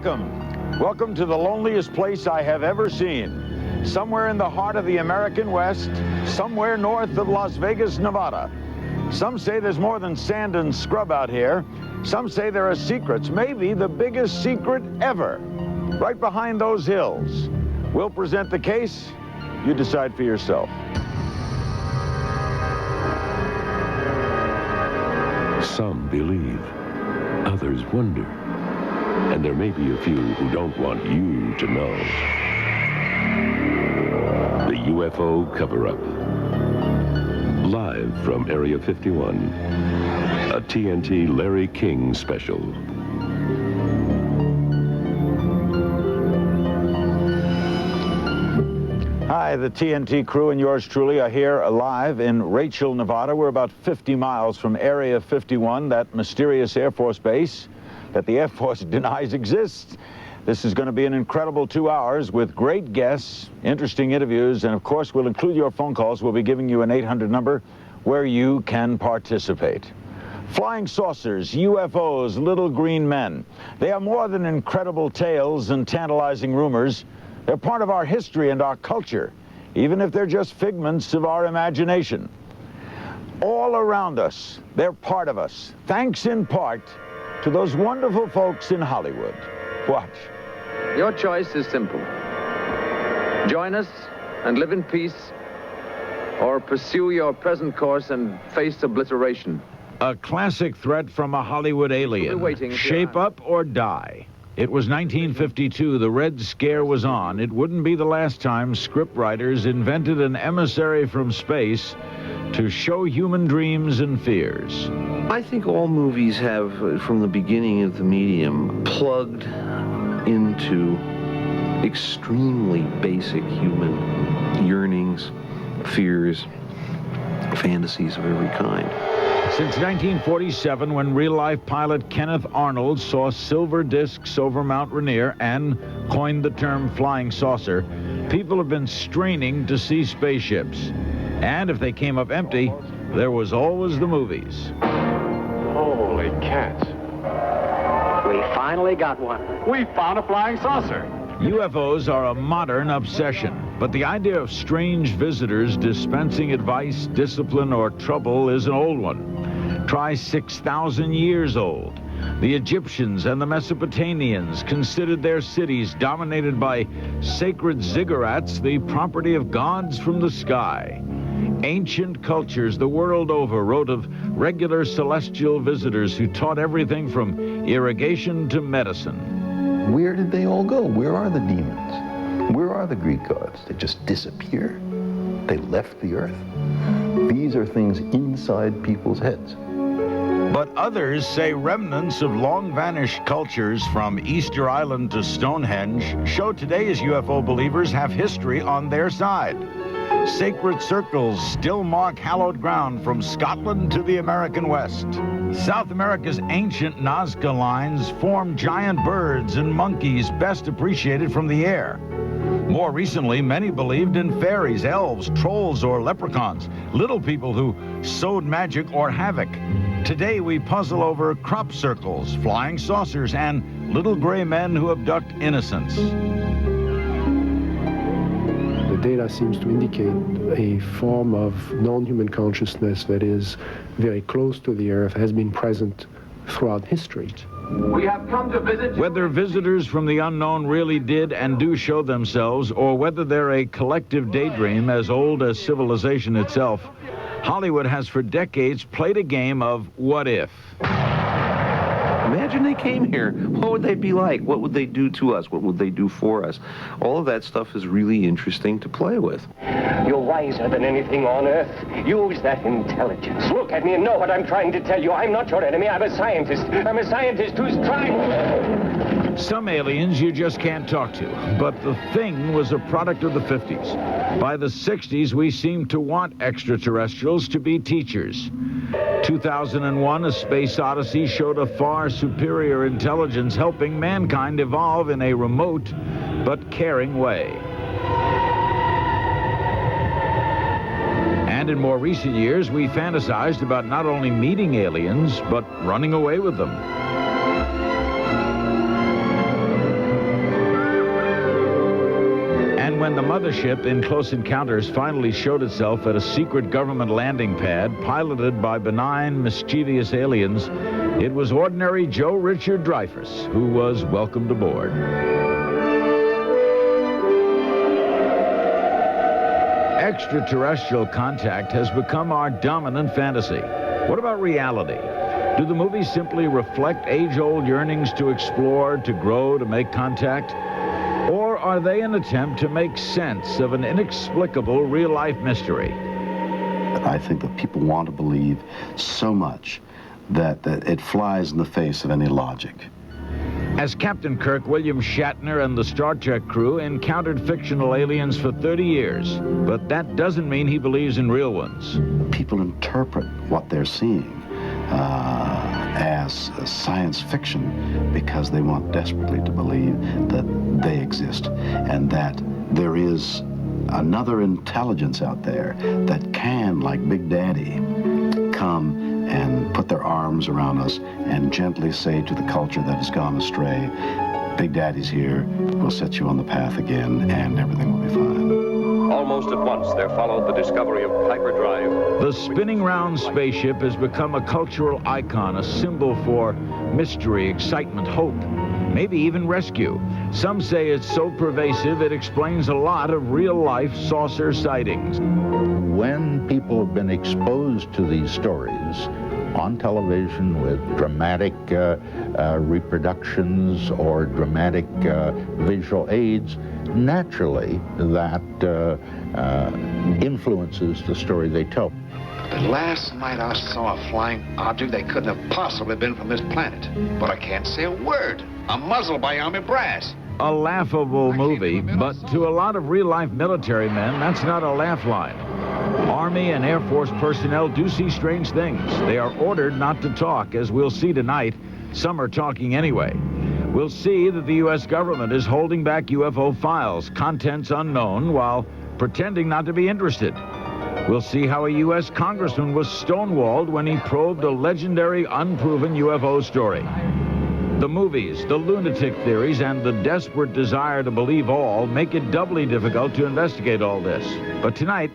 Welcome to the loneliest place I have ever seen. Somewhere in the heart of the American West, somewhere north of Las Vegas, Nevada. Some say there's more than sand and scrub out here. Some say there are secrets, maybe the biggest secret ever, right behind those hills. We'll present the case. You decide for yourself. Some believe, others wonder, and there may be a few who don't want you to know. The UFO cover-up. Live from Area 51, a TNT Larry King special. Hi, the TNT crew and yours truly are here live in Rachel, Nevada. We're about 50 miles from Area 51, that mysterious Air Force base that the Air Force denies exists. This is going to be an incredible 2 hours with great guests, interesting interviews, and of course we'll include your phone calls. We'll be giving you an 800 number where you can participate. Flying saucers, UFOs, little green men. They are more than incredible tales and tantalizing rumors. They're part of our history and our culture, even if they're just figments of our imagination. All around us, they're part of us, thanks in part to those wonderful folks in Hollywood. Watch. Your choice is simple. Join us and live in peace, or pursue your present course and face obliteration. A classic threat from a Hollywood alien. Shape up or die. It was 1952. The Red Scare was on. It wouldn't be the last time scriptwriters invented an emissary from space to show human dreams and fears. I think all movies have, from the beginning of the medium, plugged into extremely basic human yearnings, fears, fantasies of every kind. Since 1947, when real-life pilot Kenneth Arnold saw silver discs over Mount Rainier and coined the term flying saucer, people have been straining to see spaceships. And if they came up empty, there was always the movies. Holy cats. We finally got one. We found a flying saucer. UFOs are a modern obsession, but the idea of strange visitors dispensing advice, discipline, or trouble is an old one. Try 6,000 years old. The Egyptians and the Mesopotamians considered their cities dominated by sacred ziggurats, the property of gods from the sky. Ancient cultures the world over wrote of regular celestial visitors who taught everything from irrigation to medicine. Where did they all go? Where are the demons? Where are the Greek gods? They just disappeared? They left the earth? These are things inside people's heads. But others say remnants of long-vanished cultures from Easter Island to Stonehenge show today's UFO believers have history on their side. Sacred circles still mark hallowed ground from Scotland to the American West. South America's ancient Nazca lines form giant birds and monkeys best appreciated from the air. More recently, many believed in fairies, elves, trolls, or leprechauns, little people who sowed magic or havoc. Today, we puzzle over crop circles, flying saucers, and little gray men who abduct innocents. The data seems to indicate a form of non-human consciousness that is very close to the Earth, has been present throughout history. We have come to visit. Whether visitors from the unknown really did and do show themselves, or whether they're a collective daydream as old as civilization itself, Hollywood has for decades played a game of what if. Imagine they came here. What would they be like? What would they do to us? What would they do for us? All of that stuff is really interesting to play with. You're wiser than anything on Earth. Use that intelligence. Look at me and know what I'm trying to tell you. I'm not your enemy. I'm a scientist. I'm a scientist who's trying... Some aliens you just can't talk to, but the thing was a product of the 50s. By the 60s, we seemed to want extraterrestrials to be teachers. 2001, A Space Odyssey showed a far superior intelligence helping mankind evolve in a remote but caring way. And in more recent years, we fantasized about not only meeting aliens, but running away with them. when the mothership in Close Encounters finally showed itself at a secret government landing pad piloted by benign, mischievous aliens, it was ordinary Joe Richard Dreyfuss who was welcomed aboard. Extraterrestrial contact has become our dominant fantasy. What about reality? Do the movies simply reflect age-old yearnings to explore, to grow, to make contact? Or are they an attempt to make sense of an inexplicable real-life mystery? I think that people want to believe so much that it flies in the face of any logic. As Captain Kirk, William Shatner and the Star Trek crew encountered fictional aliens for 30 years, but that doesn't mean he believes in real ones. People interpret what they're seeing as science fiction because they want desperately to believe that they exist and that there is another intelligence out there that can, like Big Daddy, come and put their arms around us and gently say to the culture that has gone astray, Big Daddy's here, we'll set you on the path again, and everything will be fine. Almost at once, there followed the discovery of hyperdrive. The spinning round spaceship has become a cultural icon, a symbol for mystery, excitement, hope, maybe even rescue. Some say it's so pervasive it explains a lot of real-life saucer sightings. When people have been exposed to these stories on television with dramatic reproductions or dramatic visual aids, naturally that influences the story they tell. But last night I saw a flying object that couldn't have possibly been from this planet. But I can't say a word. I'm muzzled by army brass. A laughable movie, but to a lot of real-life military men, that's not a laugh line. Army and Air Force personnel do see strange things. They are ordered not to talk, as we'll see tonight. Some are talking anyway. We'll see that the U.S. government is holding back UFO files, contents unknown, while pretending not to be interested. We'll see how a U.S. congressman was stonewalled when he probed a legendary, unproven UFO story. The movies, the lunatic theories, and the desperate desire to believe all make it doubly difficult to investigate all this. But tonight,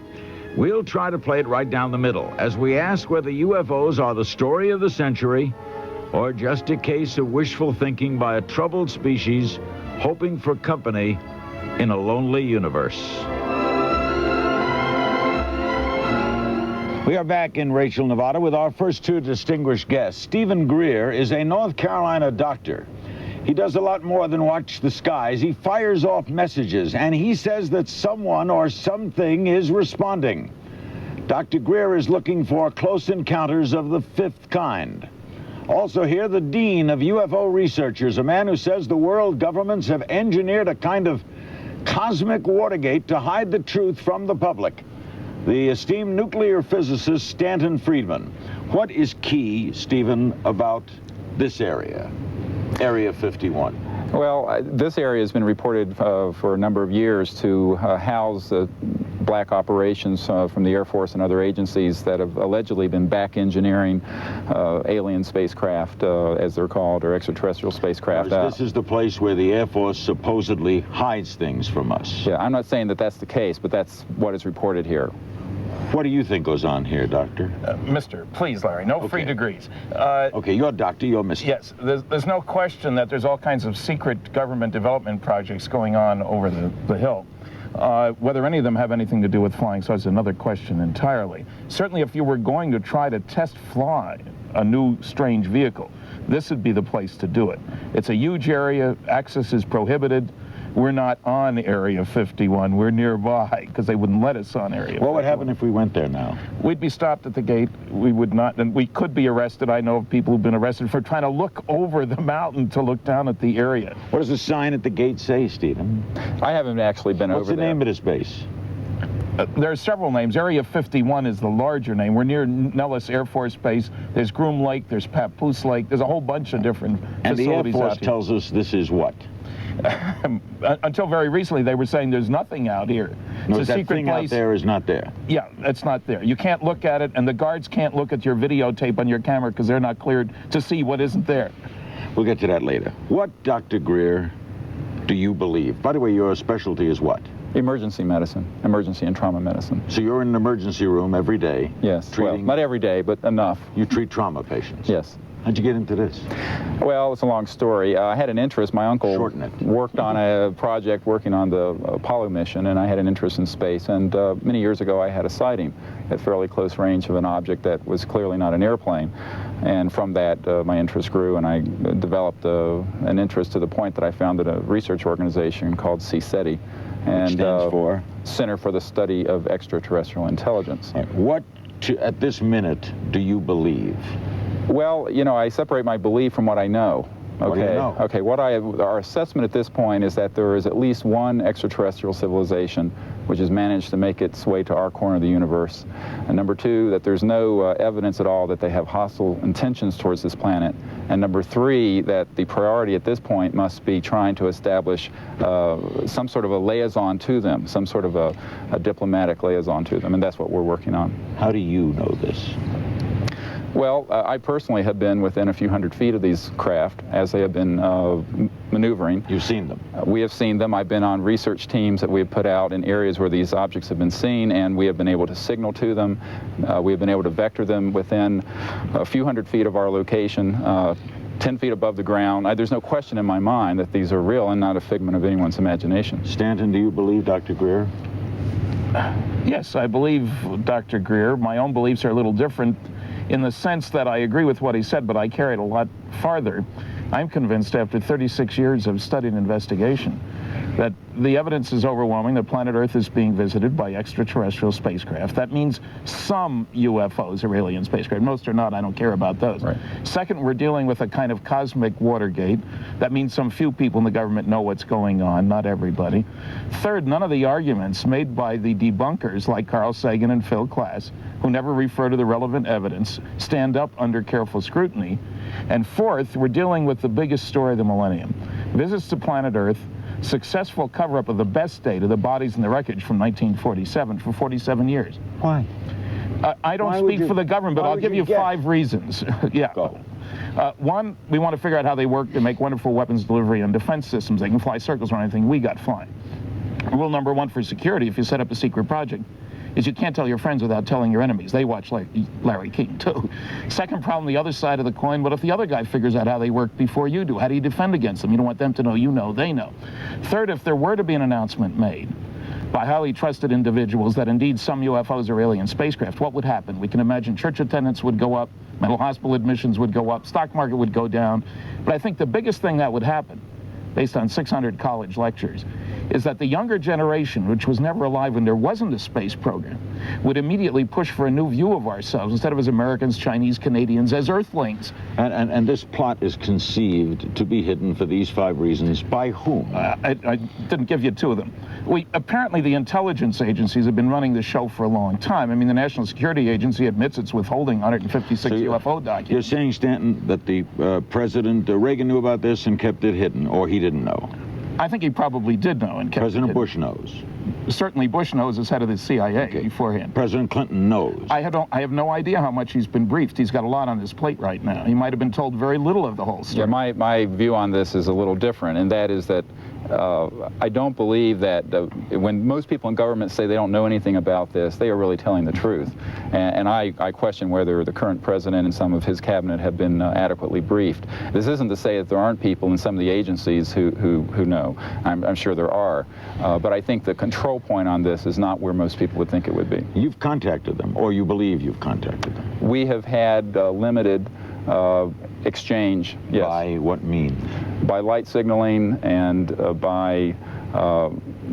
we'll try to play it right down the middle as we ask whether UFOs are the story of the century or just a case of wishful thinking by a troubled species hoping for company in a lonely universe. We are back in Rachel, Nevada with our first two distinguished guests. Stephen Greer is a North Carolina doctor. He does a lot more than watch the skies. He fires off messages, and he says that someone or something is responding. Dr. Greer is looking for close encounters of the fifth kind. Also here, the dean of UFO researchers, a man who says the world governments have engineered a kind of cosmic Watergate to hide the truth from the public. The esteemed nuclear physicist Stanton Friedman. What is key, Stephen, about this area, Area 51? Well, this area has been reported for a number of years to house black operations from the Air Force and other agencies that have allegedly been back engineering alien spacecraft, as they're called, or extraterrestrial spacecraft. This is the place where the Air Force supposedly hides things from us. Yeah, I'm not saying that that's the case, but that's what is reported here. What do you think goes on here, Doctor? Mister, please, Larry, no free degrees. Okay, you're Doctor, you're Mister. Yes, there's no question that there's all kinds of secret government development projects going on over the hill. Whether any of them have anything to do with flying saucers is another question entirely. Certainly, if you were going to try to test fly a new strange vehicle, this would be the place to do it. It's a huge area, access is prohibited. We're not on Area 51. We're nearby because they wouldn't let us on Area 51. What would happen if we went there now? We'd be stopped at the gate. We would not, and we could be arrested. I know of people who've been arrested for trying to look over the mountain to look down at the area. What does the sign at the gate say, Stephen? I haven't actually been over there. What's the name of this base? There are several names. Area 51 is the larger name. We're near Nellis Air Force Base. There's Groom Lake. There's Papoose Lake. There's a whole bunch of different facilities out here. And the Air Force tells us this is what? Until very recently, they were saying there's nothing out here. No, that thing out there is not there. Yeah, it's not there. You can't look at it, and the guards can't look at your videotape on your camera because they're not cleared to see what isn't there. We'll get to that later. What, Dr. Greer, do you believe? By the way, your specialty is what? Emergency medicine, emergency and trauma medicine. So you're in an emergency room every day? Yes, well, not every day, but enough. You treat trauma patients? Yes. How'd you get into this? Well, it's a long story. I had an interest. My uncle worked on a project working on the Apollo mission, and I had an interest in space. And many years ago, I had a sighting at fairly close range of an object that was clearly not an airplane. And from that, my interest grew, and I developed an interest to the point that I founded a research organization called CSETI. Which stands for? Center for the Study of Extraterrestrial Intelligence. What, at this minute, do you believe? Well, you know, I separate my belief from what I know. Okay. What do you know? Okay. Our assessment at this point is that there is at least one extraterrestrial civilization which has managed to make its way to our corner of the universe. And number two, that there's no evidence at all that they have hostile intentions towards this planet. And number three, that the priority at this point must be trying to establish some sort of a liaison to them, some sort of a diplomatic liaison to them, and that's what we're working on. How do you know this? Well, I personally have been within a few hundred feet of these craft as they have been maneuvering. You've seen them? We have seen them. I've been on research teams that we have put out in areas where these objects have been seen, and we have been able to signal to them. We have been able to vector them within a few hundred feet of our location, 10 feet above the ground. There's no question in my mind that these are real and not a figment of anyone's imagination. Stanton, do you believe Dr. Greer? Yes, I believe Dr. Greer. My own beliefs are a little different in the sense that I agree with what he said, but I carry it a lot farther. I'm convinced after 36 years of study and investigation that the evidence is overwhelming that planet Earth is being visited by extraterrestrial spacecraft. That means some UFOs are alien spacecraft. Most are not. I don't care about those. Right. Second, we're dealing with a kind of cosmic Watergate. That means some few people in the government know what's going on, not everybody. Third, none of the arguments made by the debunkers like Carl Sagan and Phil Klass, who never refer to the relevant evidence, stand up under careful scrutiny. And fourth, we're dealing with the biggest story of the millennium. Visits to planet Earth, successful cover-up of the best data, the bodies in the wreckage from 1947 for 47 years. Why? I don't speak for the government, but I'll give you 5 reasons. Yeah. Go. One, we want to figure out how they work to make wonderful weapons delivery and defense systems. They can fly circles around anything we got flying. Rule number 1 for security, if you set up a secret project, is you can't tell your friends without telling your enemies. They watch Larry King, too. Second problem, the other side of the coin, what if the other guy figures out how they work before you do? How do you defend against them? You don't want them to know you know they know. Third, if there were to be an announcement made by highly trusted individuals that indeed some UFOs are alien spacecraft, what would happen? We can imagine church attendance would go up, mental hospital admissions would go up, stock market would go down. But I think the biggest thing that would happen, based on 600 college lectures, is that the younger generation, which was never alive when there wasn't a space program, would immediately push for a new view of ourselves, instead of as Americans, Chinese, Canadians, as Earthlings. And this plot is conceived to be hidden for these 5 reasons. By whom? I didn't give you 2 of them. Apparently the intelligence agencies have been running the show for a long time. I mean, the National Security Agency admits it's withholding 156 UFO documents. You're saying, Stanton, that the President Reagan knew about this and kept it hidden, or he didn't know? I think he probably did know and kept President it. Bush knows. Certainly Bush knows as head of the CIA beforehand. President Clinton knows. I have no idea how much he's been briefed. He's got a lot on his plate right now. He might have been told very little of the whole story. Yeah, my view on this is a little different, and that is that I don't believe that when most people in government say they don't know anything about this, they are really telling the truth. And I question whether the current president and some of his cabinet have been adequately briefed. This isn't to say that there aren't people in some of the agencies who know. I'm sure there are. But I think the control point on this is not where most people would think it would be. You've contacted them, or you believe you've contacted them? We have had limited exchange, yes. By what mean? By light signaling and by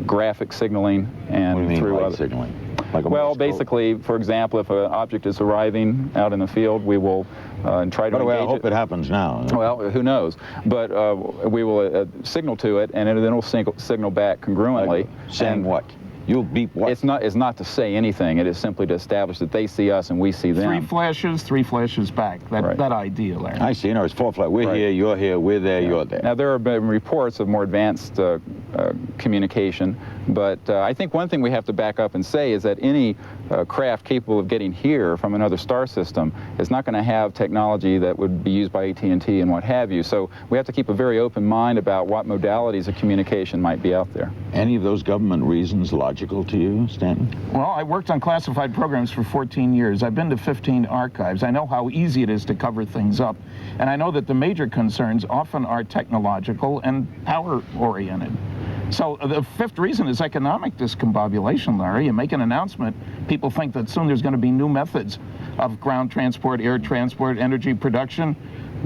graphic signaling and what do you mean, through light other signaling? Like a well, Morse code? Basically, for example, if an object is arriving out in the field, we will try to engage it. By the way, I hope it happens now. Well, who knows? But we will signal to it, and then it will signal back congruently. Saying what? You'll beep what? It's not to say anything. It is simply to establish that they see us and we see them. 3 flashes back. That idea, Larry. I see. No, it's 4 flashes. We're here, you're here, we're there, you're there. Now, there have been reports of more advanced communication But I think one thing we have to back up and say is that any craft capable of getting here from another star system is not going to have technology that would be used by AT&T and what have you. So we have to keep a very open mind about what modalities of communication might be out there. Any of those government reasons logical to you, Stanton? Well, I worked on classified programs for 14 years. I've been to 15 archives. I know how easy it is to cover things up. And I know that the major concerns often are technological and power-oriented. So the fifth reason is economic discombobulation, Larry. You make an announcement, people think that soon there's going to be new methods of ground transport, air transport, energy production.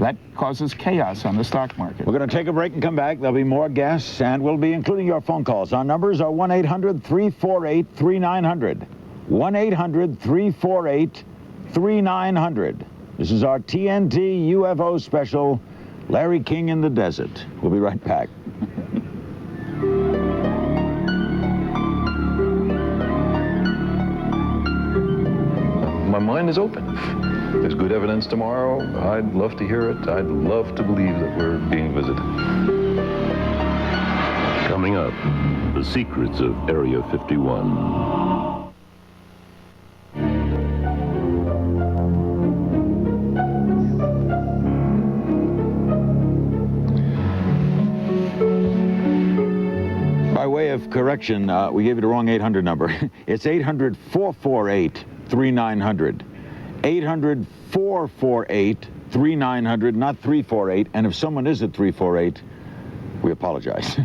That causes chaos on the stock market. We're going to take a break and come back. There'll be more guests, and we'll be including your phone calls. Our numbers are 1-800-348-3900. 1-800-348-3900. This is our TNT UFO special, Larry King in the Desert. We'll be right back. My mind is open. If there's good evidence tomorrow, I'd love to hear it. I'd love to believe that we're being visited. Coming up, the secrets of Area 51. By way of correction, we gave you the wrong 800 number. It's 800-448-3900. 800-448-3900, not 348. And if someone is at 348, we apologize.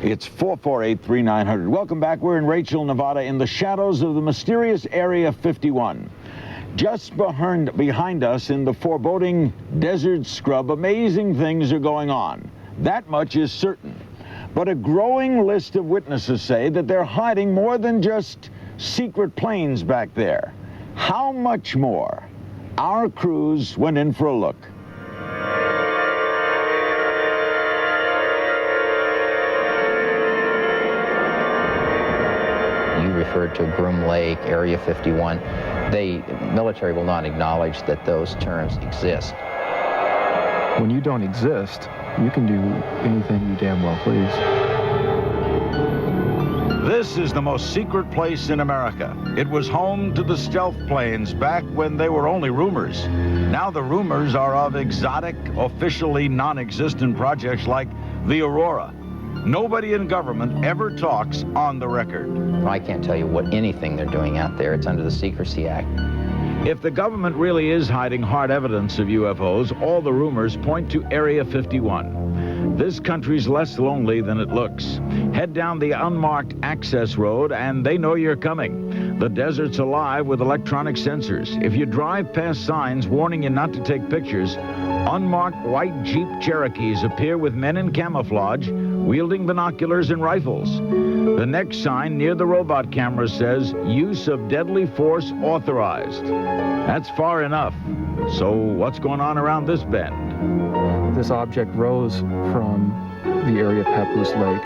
It's 448-3900. Welcome back. We're in Rachel, Nevada, in the shadows of the mysterious Area 51. Just behind us in the foreboding desert scrub, amazing things are going on. That much is certain. But a growing list of witnesses say that they're hiding more than just secret planes back there. How much more? Our crews went in for a look. You referred to Groom Lake, Area 51. The military will not acknowledge that those terms exist. When you don't exist, you can do anything you damn well please. This is the most secret place in America. It was home to the stealth planes back when they were only rumors. Now the rumors are of exotic, officially non-existent projects like the Aurora. Nobody in government ever talks on the record. I can't tell you what anything they're doing out there. It's under the Secrecy Act. If the government really is hiding hard evidence of UFOs, all the rumors point to Area 51. This country's less lonely than it looks. Head down the unmarked access road and they know you're coming. The desert's alive with electronic sensors. If you drive past signs warning you not to take pictures, unmarked white Jeep Cherokees appear with men in camouflage, wielding binoculars and rifles. The next sign near the robot camera says, use of deadly force authorized. That's far enough. So what's going on around this bend? This object rose from the area of Papoose Lake,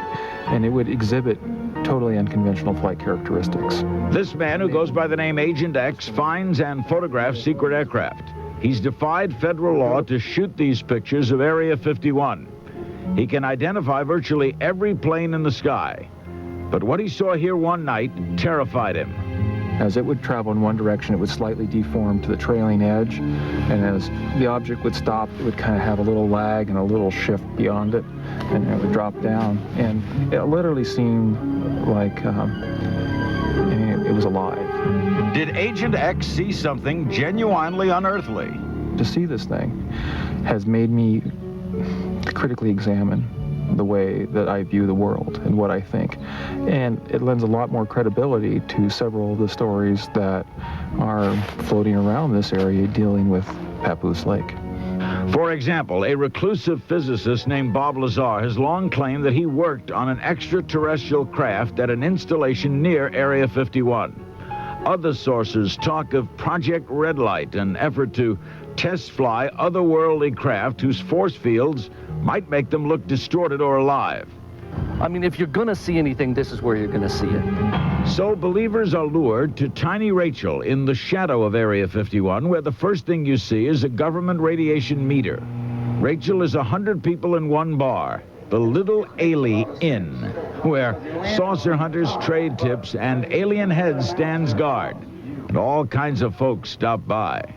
and it would exhibit totally unconventional flight characteristics. This man, who goes by the name Agent X, finds and photographs secret aircraft. He's defied federal law to shoot these pictures of Area 51. He can identify virtually every plane in the sky. But what he saw here one night terrified him. As it would travel in one direction, it would slightly deform to the trailing edge, and as the object would stop, it would kind of have a little lag and a little shift beyond it, and it would drop down. And it literally seemed like it was alive. Did Agent X see something genuinely unearthly? To see this thing has made me critically examine the way that I view the world and what I think. And it lends a lot more credibility to several of the stories that are floating around this area dealing with Papoose Lake. For example, a reclusive physicist named Bob Lazar has long claimed that he worked on an extraterrestrial craft at an installation near Area 51. Other sources talk of Project Red Light, an effort to test fly otherworldly craft whose force fields might make them look distorted or alive. I mean, if you're gonna see anything, this is where you're gonna see it. So believers are lured to tiny Rachel in the shadow of Area 51, where the first thing you see is a government radiation meter. Rachel is 100 people in one bar. the Little Inn, where saucer hunters trade tips and alien heads stands guard. And all kinds of folks stop by.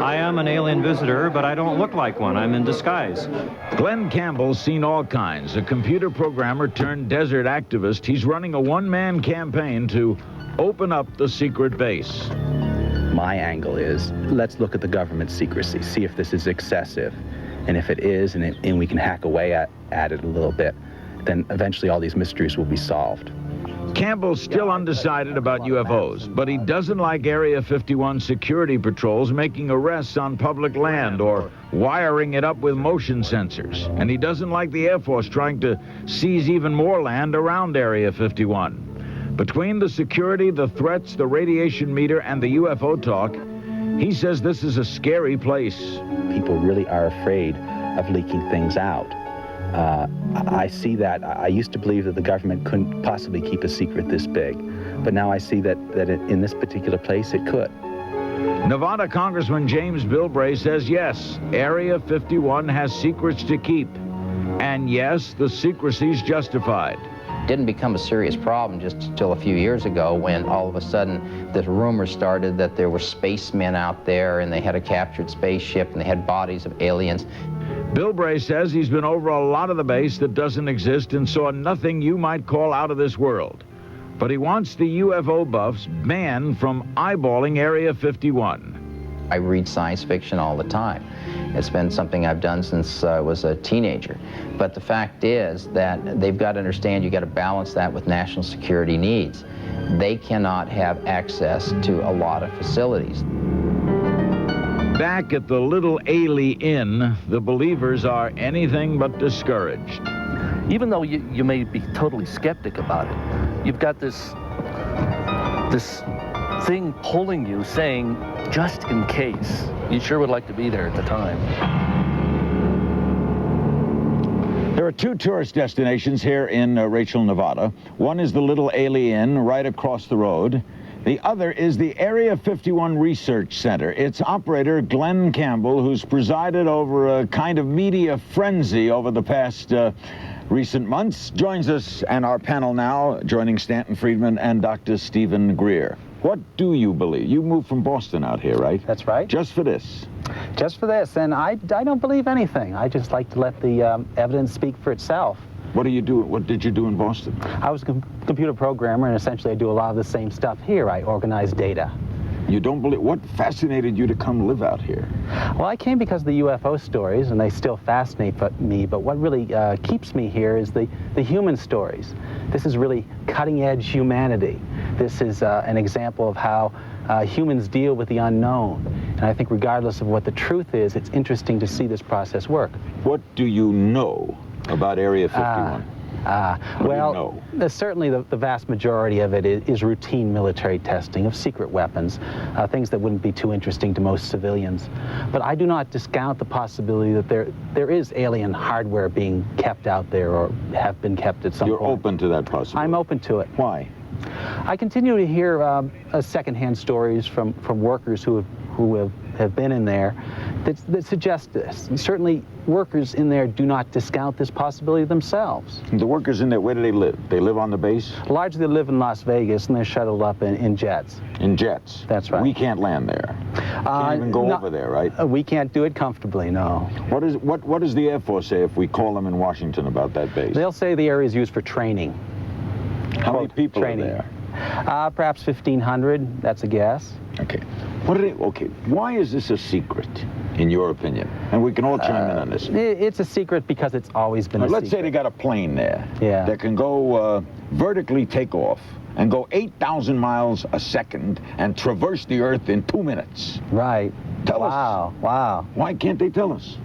I am an alien visitor, but I don't look like one. I'm in disguise. Glenn Campbell's seen all kinds. A computer programmer turned desert activist. He's running a one-man campaign to open up the secret base. My angle is, let's look at the government's secrecy, see if this is excessive. And if it is, and we can hack away at it a little bit, then eventually all these mysteries will be solved. Campbell's still undecided about UFOs, but he doesn't like Area 51 security patrols making arrests on public land or wiring it up with motion sensors. And he doesn't like the Air Force trying to seize even more land around Area 51. Between the security, the threats, the radiation meter, and the UFO talk, he says this is a scary place. People really are afraid of leaking things out. I see that. I used to believe that the government couldn't possibly keep a secret this big, but now I see that in this particular place it could. Nevada Congressman James Bilbray says yes, Area 51 has secrets to keep. And yes, the secrecy's justified. Didn't become a serious problem just until a few years ago when all of a sudden this rumor started that there were spacemen out there and they had a captured spaceship and they had bodies of aliens. Bilbray says he's been over a lot of the base that doesn't exist and saw nothing you might call out of this world. But he wants the UFO buffs banned from eyeballing Area 51. I read science fiction all the time. It's been something I've done since I was a teenager. But the fact is that they've got to understand you've got to balance that with national security needs. They cannot have access to a lot of facilities. Back at the Little Inn, the believers are anything but discouraged. Even though you may be totally skeptic about it, you've got this thing pulling you, saying, just in case. You sure would like to be there at the time. There are two tourist destinations here in Rachel, Nevada. One is the Little Inn right across the road. The other is the Area 51 Research Center. Its operator, Glenn Campbell, who's presided over a kind of media frenzy over the past recent months, joins us and our panel now, joining Stanton Friedman and Dr. Stephen Greer. What do you believe? You moved from Boston out here, right? That's right. Just for this? Just for this, and I don't believe anything. I just like to let the evidence speak for itself. What do you do? What did you do in Boston? I was a computer programmer, and essentially I do a lot of the same stuff here. I organize data. You don't believe? What fascinated you to come live out here? Well, I came because of the UFO stories, and they still fascinate me, but what really keeps me here is the human stories. This is really cutting-edge humanity. This is an example of how humans deal with the unknown. And I think regardless of what the truth is, it's interesting to see this process work. What do you know about Area 51? Well, certainly the vast majority of it is routine military testing of secret weapons, things that wouldn't be too interesting to most civilians. But I do not discount the possibility that there is alien hardware being kept out there or have been kept at some point. You're open to that possibility? I'm open to it. Why? I continue to hear secondhand stories from workers who have been in there that suggest this. And certainly workers in there do not discount this possibility themselves. The workers in there, where do they live? They live on the base? Largely they live in Las Vegas, and they're shuttled up in jets. In jets? That's right. We can't land there. Can't even go over there, right? We can't do it comfortably, no. What does the Air Force say if we call them in Washington about that base? They'll say the area is used for training. How many people are there? Perhaps 1,500, that's a guess. Okay. Okay, why is this a secret, in your opinion? And we can all chime in on this. It's a secret because it's always been a secret. Let's say they got a plane there that can go vertically take off and go 8,000 miles a second and traverse the Earth in 2 minutes. Right. Tell us. Wow. Why can't they tell us?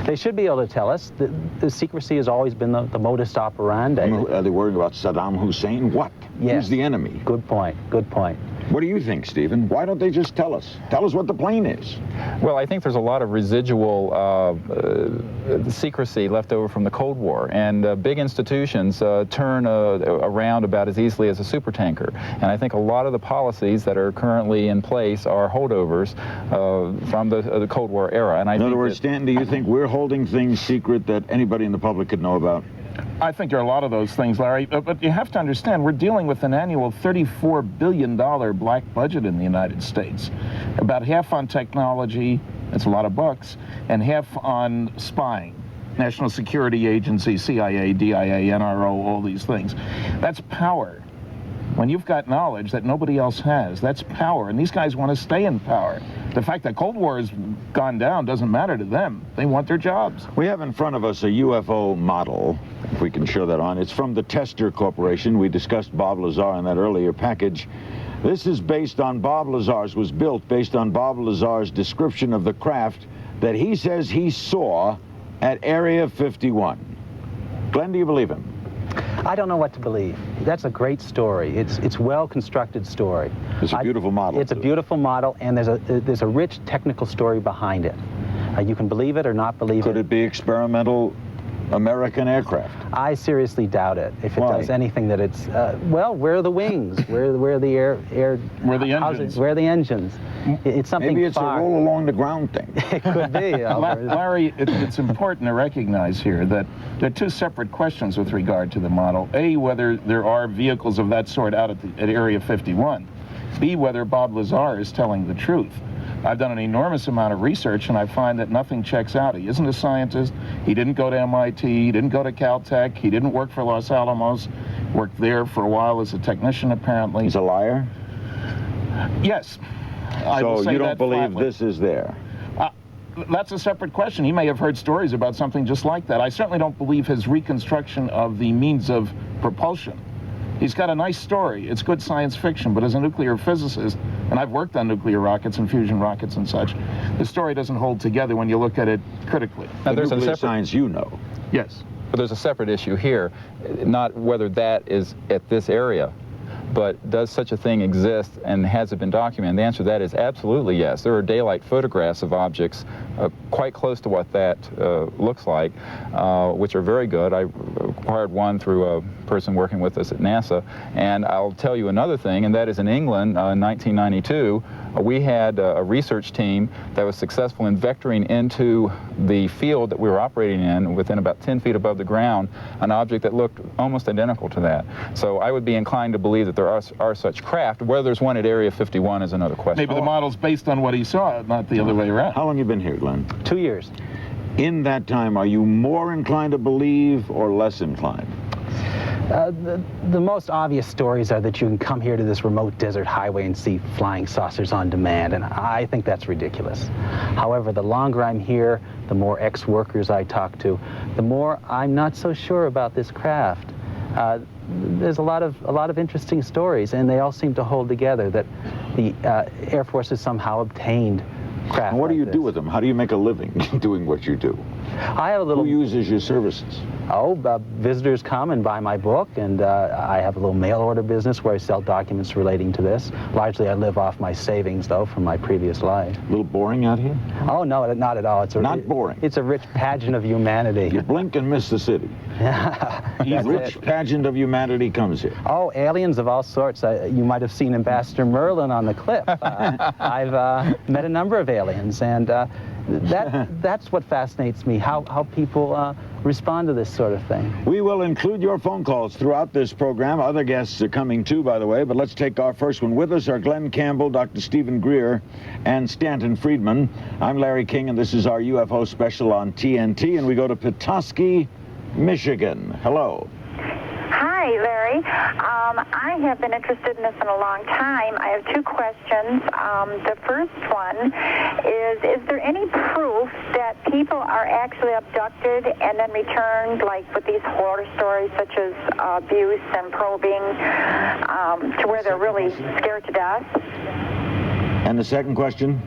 They should be able to tell us. The secrecy has always been the modus operandi. Are they worried about Saddam Hussein? What? Yes. Who's the enemy? Good point. Good point. What do you think, Stephen? Why don't they just tell us? Tell us what the plane is. Well, I think there's a lot of residual secrecy left over from the Cold War, and big institutions turn around about as easily as a supertanker. And I think a lot of the policies that are currently in place are holdovers from the Cold War era. And in other words, Stanton, do you think we're holding things secret that anybody in the public could know about? I think there are a lot of those things, Larry, but you have to understand, we're dealing with an annual $34 billion black budget in the United States. About half on technology, that's a lot of bucks, and half on spying. National Security Agency, CIA, DIA, NRO, all these things. That's power. When you've got knowledge that nobody else has, that's power, and these guys want to stay in power. The fact that Cold War has gone down doesn't matter to them. They want their jobs. We have in front of us a UFO model, if we can show that on. It's from the Tester Corporation. We discussed Bob Lazar in that earlier package. This is based on was built based on Bob Lazar's description of the craft that he says he saw at Area 51. Glenn, do you believe him? I don't know what to believe. That's a great story. It's well-constructed story. It's a beautiful model. It's a beautiful model, and there's a rich technical story behind it. You can believe it or not believe it. Could it be experimental American aircraft? I seriously doubt it. If it Why? Does anything that it's, well, where are the wings? Where are the air where are the engines? Where are the engines? It's something Maybe it's a roll along the ground thing. It could be. Larry, it's important to recognize here that there are two separate questions with regard to the model. A, whether there are vehicles of that sort out at Area 51. B, whether Bob Lazar is telling the truth. I've done an enormous amount of research, and I find that nothing checks out. He isn't a scientist. He didn't go to MIT. He didn't go to Caltech. He didn't work for Los Alamos. Worked there for a while as a technician, apparently. He's a liar? Yes. So you don't believe this is there? That's a separate question. He may have heard stories about something just like that. I certainly don't believe his reconstruction of the means of propulsion. He's got a nice story. It's good science fiction, but as a nuclear physicist, and I've worked on nuclear rockets and fusion rockets and such, the story doesn't hold together when you look at it critically. Now, there's nuclear science you know. Yes. But there's a separate issue here, not whether that is at this area, but does such a thing exist and has it been documented? And the answer to that is absolutely yes. There are daylight photographs of objects quite close to what that looks like, which are very good. I acquired one through a person working with us at NASA. And I'll tell you another thing, and that is in England in 1992, we had a research team that was successful in vectoring into the field that we were operating in, within about 10 feet above the ground, an object that looked almost identical to that. So I would be inclined to believe that there are such craft. Whether there's one at Area 51 is another question. Maybe the model's based on what he saw, not the other way around. How long have you been here, Glenn? 2 years. In that time, are you more inclined to believe or less inclined? The most obvious stories are that you can come here to this remote desert highway and see flying saucers on demand, and I think that's ridiculous. However, the longer I'm here, the more ex-workers I talk to, the more I'm not so sure about this craft. There's a lot of interesting stories, and they all seem to hold together, that the Air Force has somehow obtained craft. And what do you like do this. with them? How do you make a living doing what you do? I have a little. Who uses your services? Oh, visitors come and buy my book, and I have a little mail order business where I sell documents relating to this. Largely, I live off my savings, though, from my previous life. A little boring out here? Oh, no, not at all. Not boring. It's a rich pageant of humanity. You blink and miss the city. That rich pageant of humanity comes here. Oh, aliens of all sorts. You might have seen Ambassador Merlin on the cliff. I've met a number of aliens, and that's what fascinates me, how people respond to this sort of thing. We will include your phone calls throughout this program. Other guests are coming too, by the way, but let's take our first one. With us are Glenn Campbell, Dr. Stephen Greer, and Stanton Friedman. I'm Larry King, and this is our UFO special on TNT, and we go to Petoskey, Michigan. Hello. Hi, Larry. I have been interested in this in a long time. I have two questions. The first one is there any proof that people are actually abducted and then returned, like with these horror stories such as abuse and probing, to where they're really scared to death? And the second question?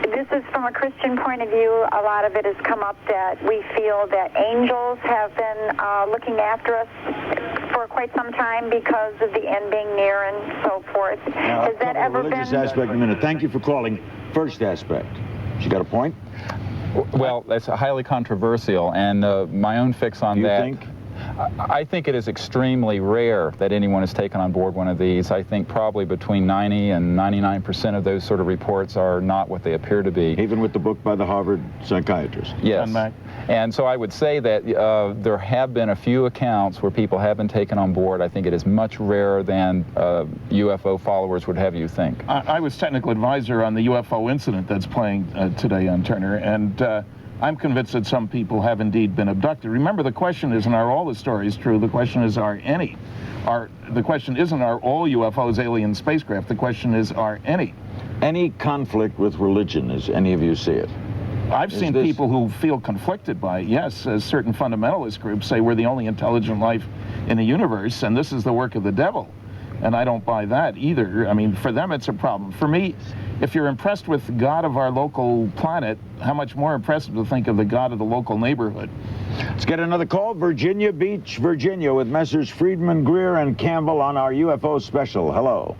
This is from a Christian point of view. A lot of it has come up that we feel that angels have been looking after us for quite some time because of the end being near and so forth. Has that ever been? Religious aspect in a minute. Thank you for calling. First aspect. She got a point? Well, that's highly controversial, and my own fix on that. You think? I think it is extremely rare that anyone has taken on board one of these. I think probably between 90 and 99% of those sort of reports are not what they appear to be. Even with the book by the Harvard psychiatrist. Yes. And so I would say that there have been a few accounts where people have been taken on board. I think it is much rarer than UFO followers would have you think. I was technical advisor on the UFO incident that's playing today on Turner, and I'm convinced that some people have indeed been abducted. Remember, the question isn't are all the stories true, the question is are any. The question isn't are all UFOs alien spacecraft, the question is are any. Any conflict with religion, as any of you see it? I've seen people who feel conflicted by it, yes, as certain fundamentalist groups say we're the only intelligent life in the universe and this is the work of the devil. And I don't buy that either. I mean, for them it's a problem. For me, if you're impressed with the God of our local planet, how much more impressive to think of the God of the local neighborhood. Let's get another call. Virginia Beach, Virginia, with Messrs. Friedman, Greer, and Campbell on our UFO special. Hello.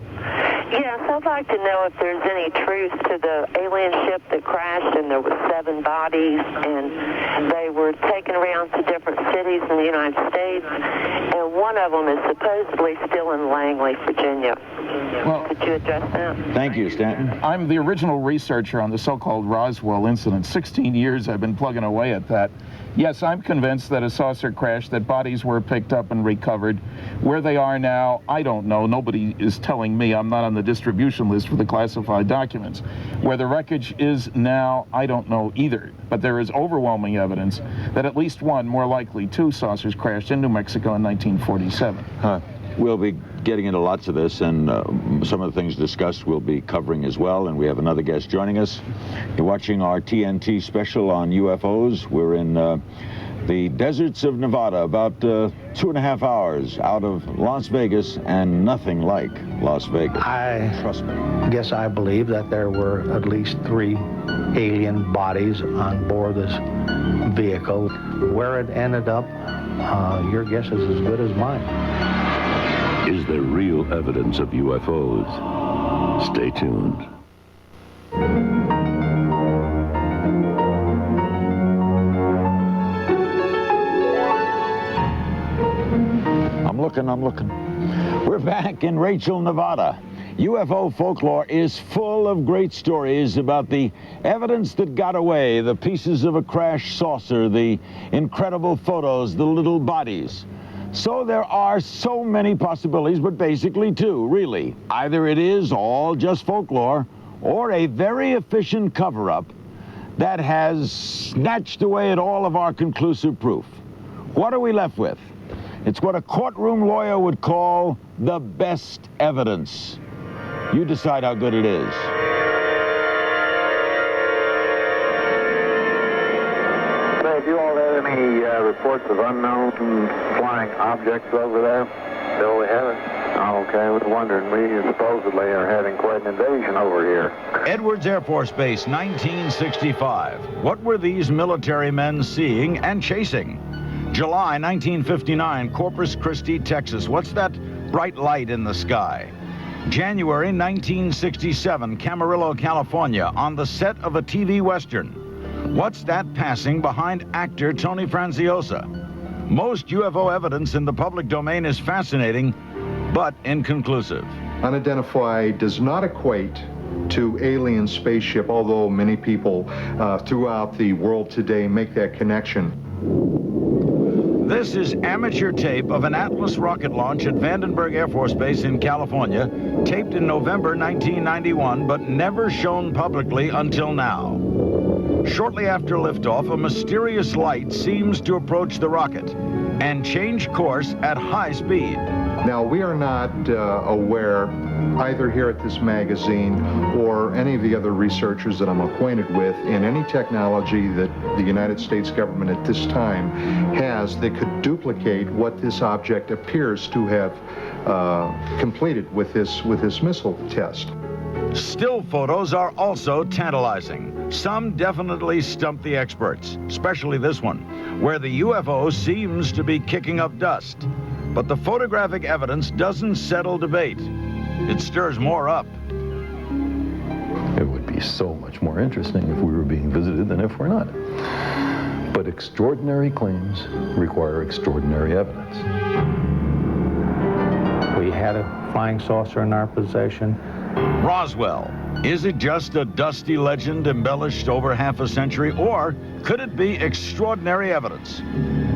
Yes, I'd like to know if there's any truth to the alien ship that crashed and there were 7 bodies and they were taken around to different cities in the United States and one of them is supposedly still in Langley, Virginia. Well, could you address that? Thank you, Stanton. I'm the original researcher on the so-called Roswell incident. 16 years I've been plugging away at that. Yes, I'm convinced that a saucer crashed, that bodies were picked up and recovered. Where they are now, I don't know. Nobody is telling me. I'm not on the distribution list for the classified documents. Where the wreckage is now, I don't know either. But there is overwhelming evidence that at least one, more likely 2 saucers crashed in New Mexico in 1947. We'll be getting into lots of this, and some of the things discussed we'll be covering as well, and we have another guest joining us. You're watching our TNT special on UFOs. We're in the deserts of Nevada, about 2.5 hours out of Las Vegas, and nothing like Las Vegas. Trust me. Guess I believe that there were at least 3 alien bodies on board this vehicle. Where it ended up, your guess is as good as mine. Is there real evidence of UFOs? Stay tuned. I'm looking. We're back in Rachel, Nevada. UFO folklore is full of great stories about the evidence that got away, the pieces of a crashed saucer, the incredible photos, the little bodies. So there are so many possibilities, but basically 2, really. Either it is all just folklore, or a very efficient cover-up that has snatched away at all of our conclusive proof. What are we left with? It's what a courtroom lawyer would call the best evidence. You decide how good it is. Have you all had any reports of unknown flying objects over there? No, we haven't. Oh, okay, I was wondering. We supposedly are having quite an invasion over here. Edwards Air Force Base, 1965. What were these military men seeing and chasing? July 1959, Corpus Christi, Texas. What's that bright light in the sky? January 1967, Camarillo, California, on the set of a TV Western. What's that passing behind actor Tony Franciosa? Most UFO evidence in the public domain is fascinating, but inconclusive. Unidentified does not equate to alien spaceship, although many people throughout the world today make that connection. This is amateur tape of an Atlas rocket launch at Vandenberg Air Force Base in California, taped in November 1991, but never shown publicly until now. Shortly after liftoff, a mysterious light seems to approach the rocket and change course at high speed. Now, we are not aware, either here at this magazine or any of the other researchers that I'm acquainted with, in any technology that the United States government at this time has that could duplicate what this object appears to have completed with this missile test. Still photos are also tantalizing. Some definitely stump the experts, especially this one, where the UFO seems to be kicking up dust. But the photographic evidence doesn't settle debate. It stirs more up. It would be so much more interesting if we were being visited than if we're not. But extraordinary claims require extraordinary evidence. We had a flying saucer in our possession. Roswell. Is it just a dusty legend embellished over half a century, or could it be extraordinary evidence?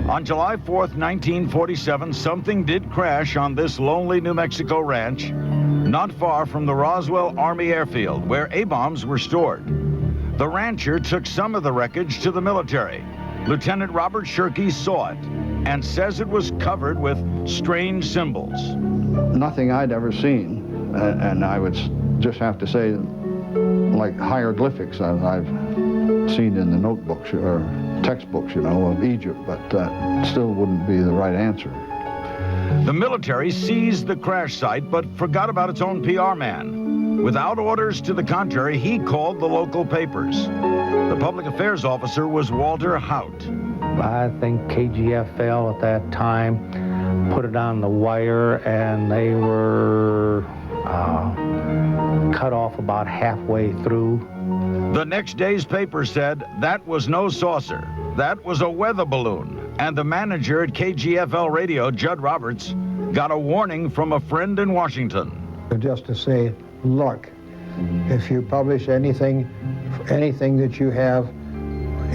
On July 4th, 1947, something did crash on this lonely New Mexico ranch, not far from the Roswell Army Airfield, where A-bombs were stored. The rancher took some of the wreckage to the military. Lieutenant Robert Shirkey saw it and says it was covered with strange symbols. Nothing I'd ever seen, and I would just have to say, like hieroglyphics I've seen in the notebooks or textbooks, you know, of Egypt, but still wouldn't be the right answer. The military seized the crash site, but forgot about its own PR man. Without orders to the contrary, he called the local papers. The public affairs officer was Walter Hout. I think KGFL at that time put it on the wire, and they were cut off about halfway through. The next day's paper said that was no saucer. That was a weather balloon. And the manager at KGFL Radio, Judd Roberts, got a warning from a friend in Washington. Just to say, look, if you publish anything that you have,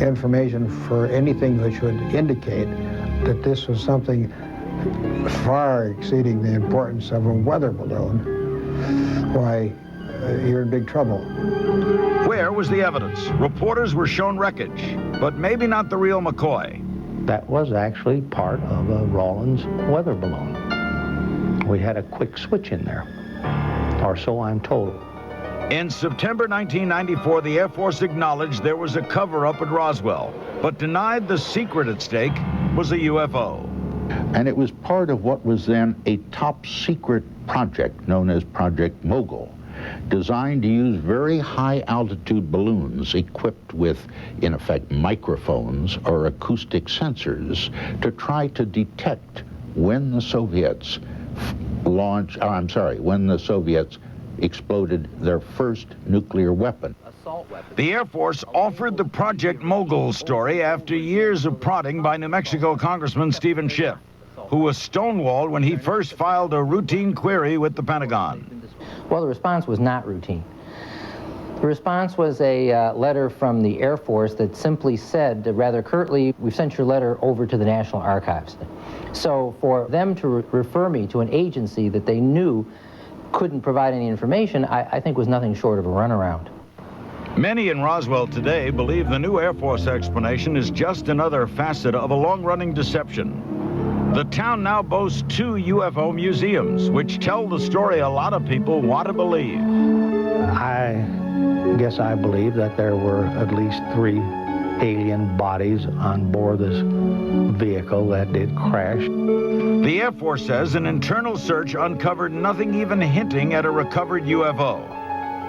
information for anything which would indicate that this was something far exceeding the importance of a weather balloon, why, you're in big trouble. Where was the evidence? Reporters were shown wreckage, but maybe not the real McCoy. That was actually part of a Rawlins weather balloon. We had a quick switch in there, or so I'm told. In September 1994, the Air Force acknowledged there was a cover-up at Roswell, but denied the secret at stake was a UFO. And it was part of what was then a top-secret project known as Project Mogul, designed to use very high-altitude balloons equipped with, in effect, microphones or acoustic sensors to try to detect when the Soviets when the Soviets exploded their first nuclear weapon. The Air Force offered the Project Mogul story after years of prodding by New Mexico Congressman Stephen Schiff, who was stonewalled when he first filed a routine query with the Pentagon. Well, the response was not routine. The response was a letter from the Air Force that simply said, rather curtly, we've sent your letter over to the National Archives. So for them to refer me to an agency that they knew couldn't provide any information, I think was nothing short of a runaround. Many in Roswell today believe the new Air Force explanation is just another facet of a long-running deception. The town now boasts 2 UFO museums, which tell the story a lot of people want to believe. I guess I believe that there were at least 3 alien bodies on board this vehicle that did crash. The Air Force says an internal search uncovered nothing even hinting at a recovered UFO.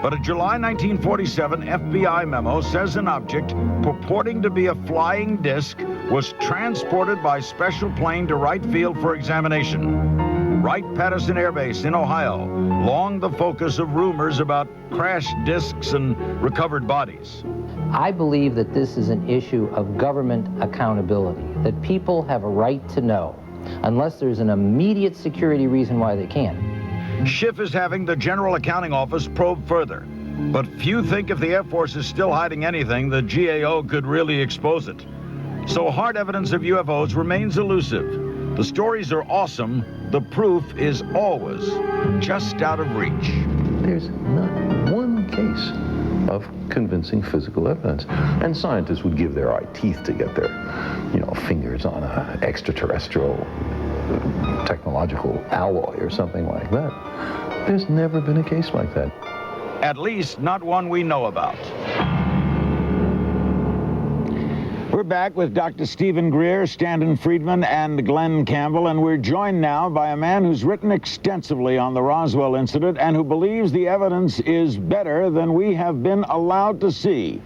But a July 1947 FBI memo says an object purporting to be a flying disc was transported by special plane to Wright Field for examination. Wright-Patterson Air Base in Ohio, long the focus of rumors about crashed discs and recovered bodies. I believe that this is an issue of government accountability, that people have a right to know, unless there's an immediate security reason why they can't. Schiff is having the General Accounting Office probe further, but few think if the Air Force is still hiding anything, the GAO could really expose it. So hard evidence of UFOs remains elusive. The stories are awesome, the proof is always just out of reach. There's not one case of convincing physical evidence. And scientists would give their eye teeth to get their, fingers on an extraterrestrial technological alloy or something like that. There's never been a case like that. At least not one we know about. We're back with Dr. Stephen Greer, Stanton Friedman, and Glenn Campbell, and we're joined now by a man who's written extensively on the Roswell incident and who believes the evidence is better than we have been allowed to see.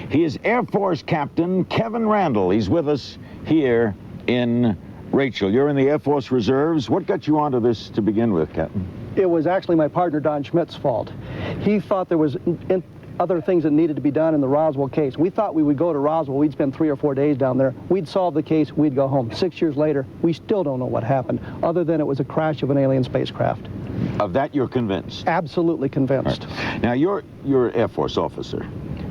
He is Air Force Captain Kevin Randle. He's with us here in Rachel. You're in the Air Force Reserves. What got you onto this to begin with, Captain? It was actually my partner, Don Schmidt's fault. He thought there was other things that needed to be done in the Roswell case. We thought we would go to Roswell, we'd spend 3 or 4 days down there, we'd solve the case, we'd go home. 6 years later, we still don't know what happened, other than it was a crash of an alien spacecraft. Of that you're convinced? Absolutely convinced. Right. Now, you're an Air Force officer.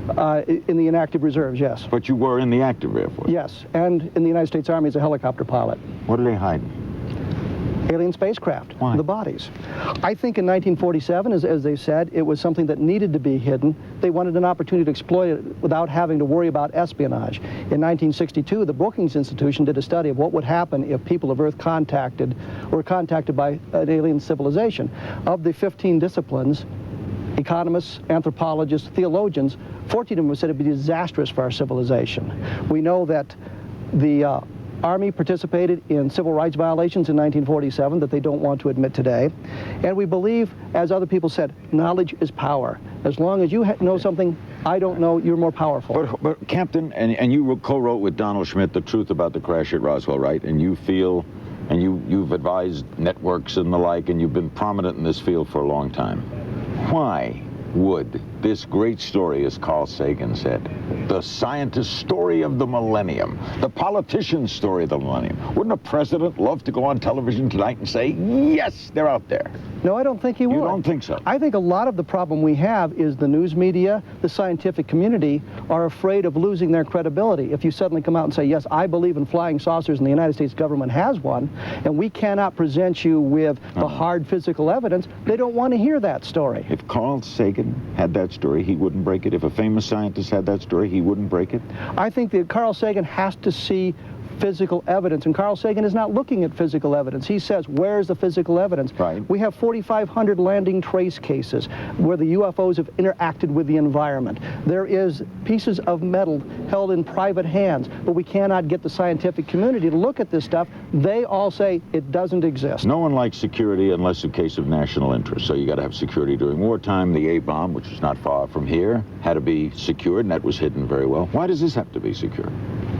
In the inactive reserves, yes. But you were in the active Air Force? Yes, and in the United States Army as a helicopter pilot. What are they hiding? Alien spacecraft. Why? The bodies. I think in 1947, as they said, it was something that needed to be hidden. They wanted an opportunity to exploit it without having to worry about espionage. In 1962, the Brookings Institution did a study of what would happen if people of Earth were contacted by an alien civilization. Of the 15 disciplines, economists, anthropologists, theologians, 14 of them said it would be disastrous for our civilization. We know that the Army participated in civil rights violations in 1947 that they don't want to admit today. And we believe, as other people said, knowledge is power. As long as you know something I don't know, you're more powerful. But Captain, and you co-wrote with Donald Schmidt The Truth About the Crash at Roswell, right? And you feel, and you've advised networks and the like, and you've been prominent in this field for a long time. Why would this great story, as Carl Sagan said, the scientist's story of the millennium, the politician's story of the millennium, wouldn't a president love to go on television tonight and say, yes, they're out there? No, I don't think he would. You don't think so? I think a lot of the problem we have is the news media, the scientific community are afraid of losing their credibility. If you suddenly come out and say, yes, I believe in flying saucers and the United States government has one, and we cannot present you with the hard physical evidence, they don't want to hear that story. If Carl Sagan had that story, he wouldn't break it. If a famous scientist had that story, he wouldn't break it. I think that Carl Sagan has to see physical evidence, and Carl Sagan is not looking at physical evidence. He says, where's the physical evidence? Right. We have 4,500 landing trace cases where the UFOs have interacted with the environment. There is pieces of metal held in private hands, but we cannot get the scientific community to look at this stuff. They all say it doesn't exist. No one likes security unless a case of national interest. So you got to have security during wartime. The A-bomb, which is not far from here, had to be secured, and that was hidden very well. Why does this have to be secured?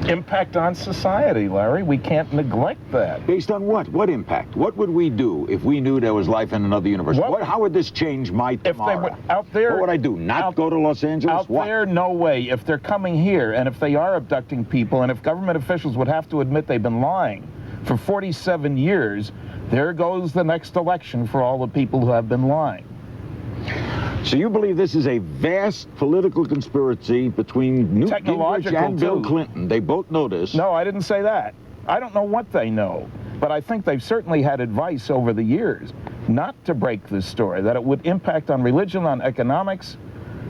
Impact on society, Larry. We can't neglect that. Based on what? What impact? What would we do if we knew there was life in another universe? How would this change my tomorrow? If they were out there, what would I do? Not go to Los Angeles? Out there, no way. If they're coming here, and if they are abducting people, and if government officials would have to admit they've been lying for 47 years, there goes the next election for all the people who have been lying. So you believe this is a vast political conspiracy between Newt Gingrich and Bill Clinton? They both know this. No, I didn't say that. I don't know what they know, but I think they've certainly had advice over the years not to break this story, that it would impact on religion, on economics,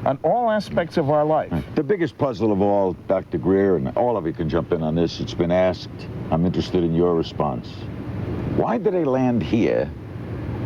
on all aspects of our life. The biggest puzzle of all, Dr. Greer, and all of you can jump in on this, it's been asked, I'm interested in your response. Why did they land here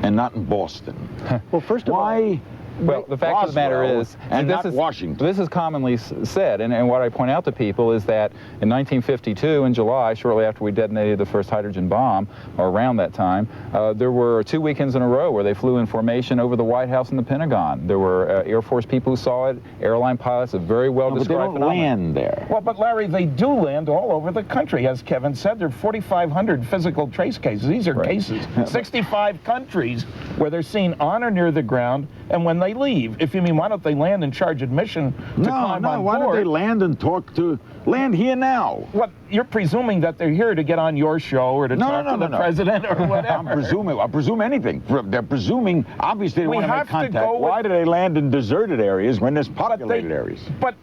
and not in Boston? Well, first of all, well, the fact of the matter is, and not Washington. This is commonly said, and what I point out to people is that in 1952, in July, shortly after we detonated the first hydrogen bomb, or around that time, there were 2 weekends in a row where they flew in formation over the White House and the Pentagon. There were Air Force people who saw it, airline pilots, a very well-described phenomenon. But they don't land there. Well, but Larry, they do land all over the country. As Kevin said, there are 4,500 physical trace cases. These are cases. 65 countries where they're seen on or near the ground, and when they leave. If you mean, why don't they land and charge admission to climb on board? Why don't they land and land here now? What, you're presuming that they're here to get on your show or to talk to the president or whatever. I presume anything. They're presuming, obviously they want to make contact. Why do they land in deserted areas when there's populated areas? But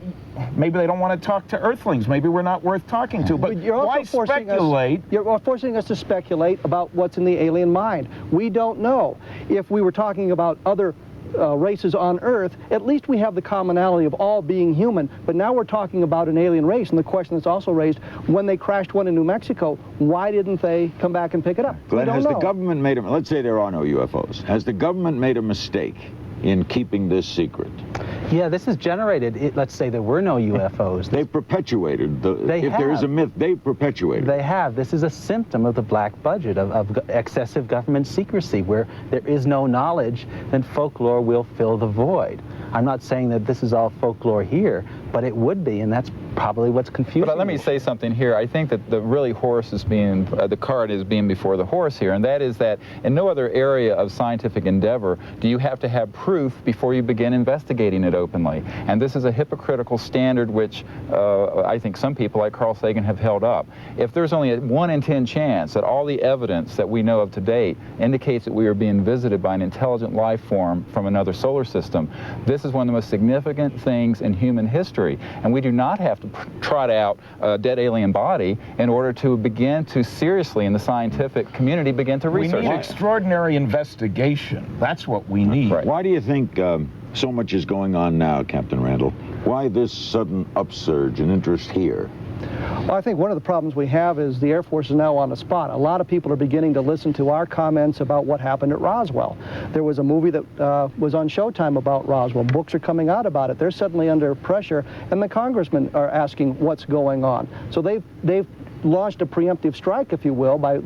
maybe they don't want to talk to Earthlings. Maybe we're not worth talking to. But you're why also speculate? You're forcing us to speculate about what's in the alien mind. We don't know. If we were talking about other races on Earth, at least we have the commonality of all being human. But now we're talking about an alien race, and the question that's also raised, when they crashed one in New Mexico, why didn't they come back and pick it up? Glenn, has the government made a, let's say there are no UFOs, has the government made a mistake in keeping this secret? Yeah, this has generated, let's say there were no UFOs. They've perpetuated, there is a myth, they've perpetuated. They have. This is a symptom of the black budget, of excessive government secrecy, where there is no knowledge, then folklore will fill the void. I'm not saying that this is all folklore here, but it would be, and that's probably what's confusing. But let me say something here. I think that the really horse is being, the cart is being before the horse here, and that is that in no other area of scientific endeavor do you have to have proof before you begin investigating it openly. And this is a hypocritical standard which I think some people like Carl Sagan have held up. If there's only a 1 in 10 chance that all the evidence that we know of to date indicates that we are being visited by an intelligent life form from another solar system, this is one of the most significant things in human history. And we do not have to trot out a dead alien body in order to begin to seriously, in the scientific community, begin to research. We need extraordinary investigation. That's what we need. Right. Why do you think so much is going on now, Captain Randall? Why this sudden upsurge in interest here? Well, I think one of the problems we have is the Air Force is now on the spot. A lot of people are beginning to listen to our comments about what happened at Roswell. There was a movie that was on Showtime about Roswell. Books are coming out about it. They're suddenly under pressure, and the congressmen are asking what's going on. So they've launched a preemptive strike, if you will, by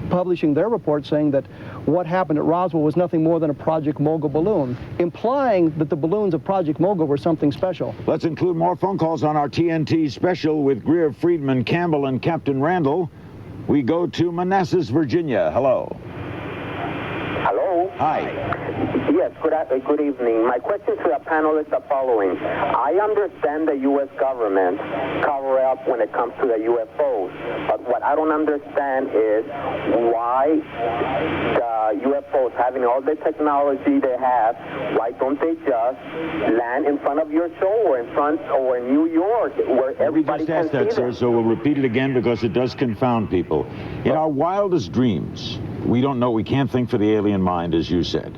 publishing their report saying that what happened at Roswell was nothing more than a Project Mogul balloon, implying that the balloons of Project Mogul were something special. Let's include more phone calls on our TNT special with Greer, Friedman, Campbell, and Captain Randall. We go to Manassas, Virginia. Hello. Hello. Hi. Yes, good evening. My question to the panel is the following. I understand the U.S. government cover up when it comes to the UFOs, but what I don't understand is why the UFOs, having all the technology they have, why don't they just land in front of your show or in New York where everybody can see them? We just asked that, sir, so we'll repeat it again because it does confound people. In our wildest dreams, we don't know, we can't think for the alien mind, as you said.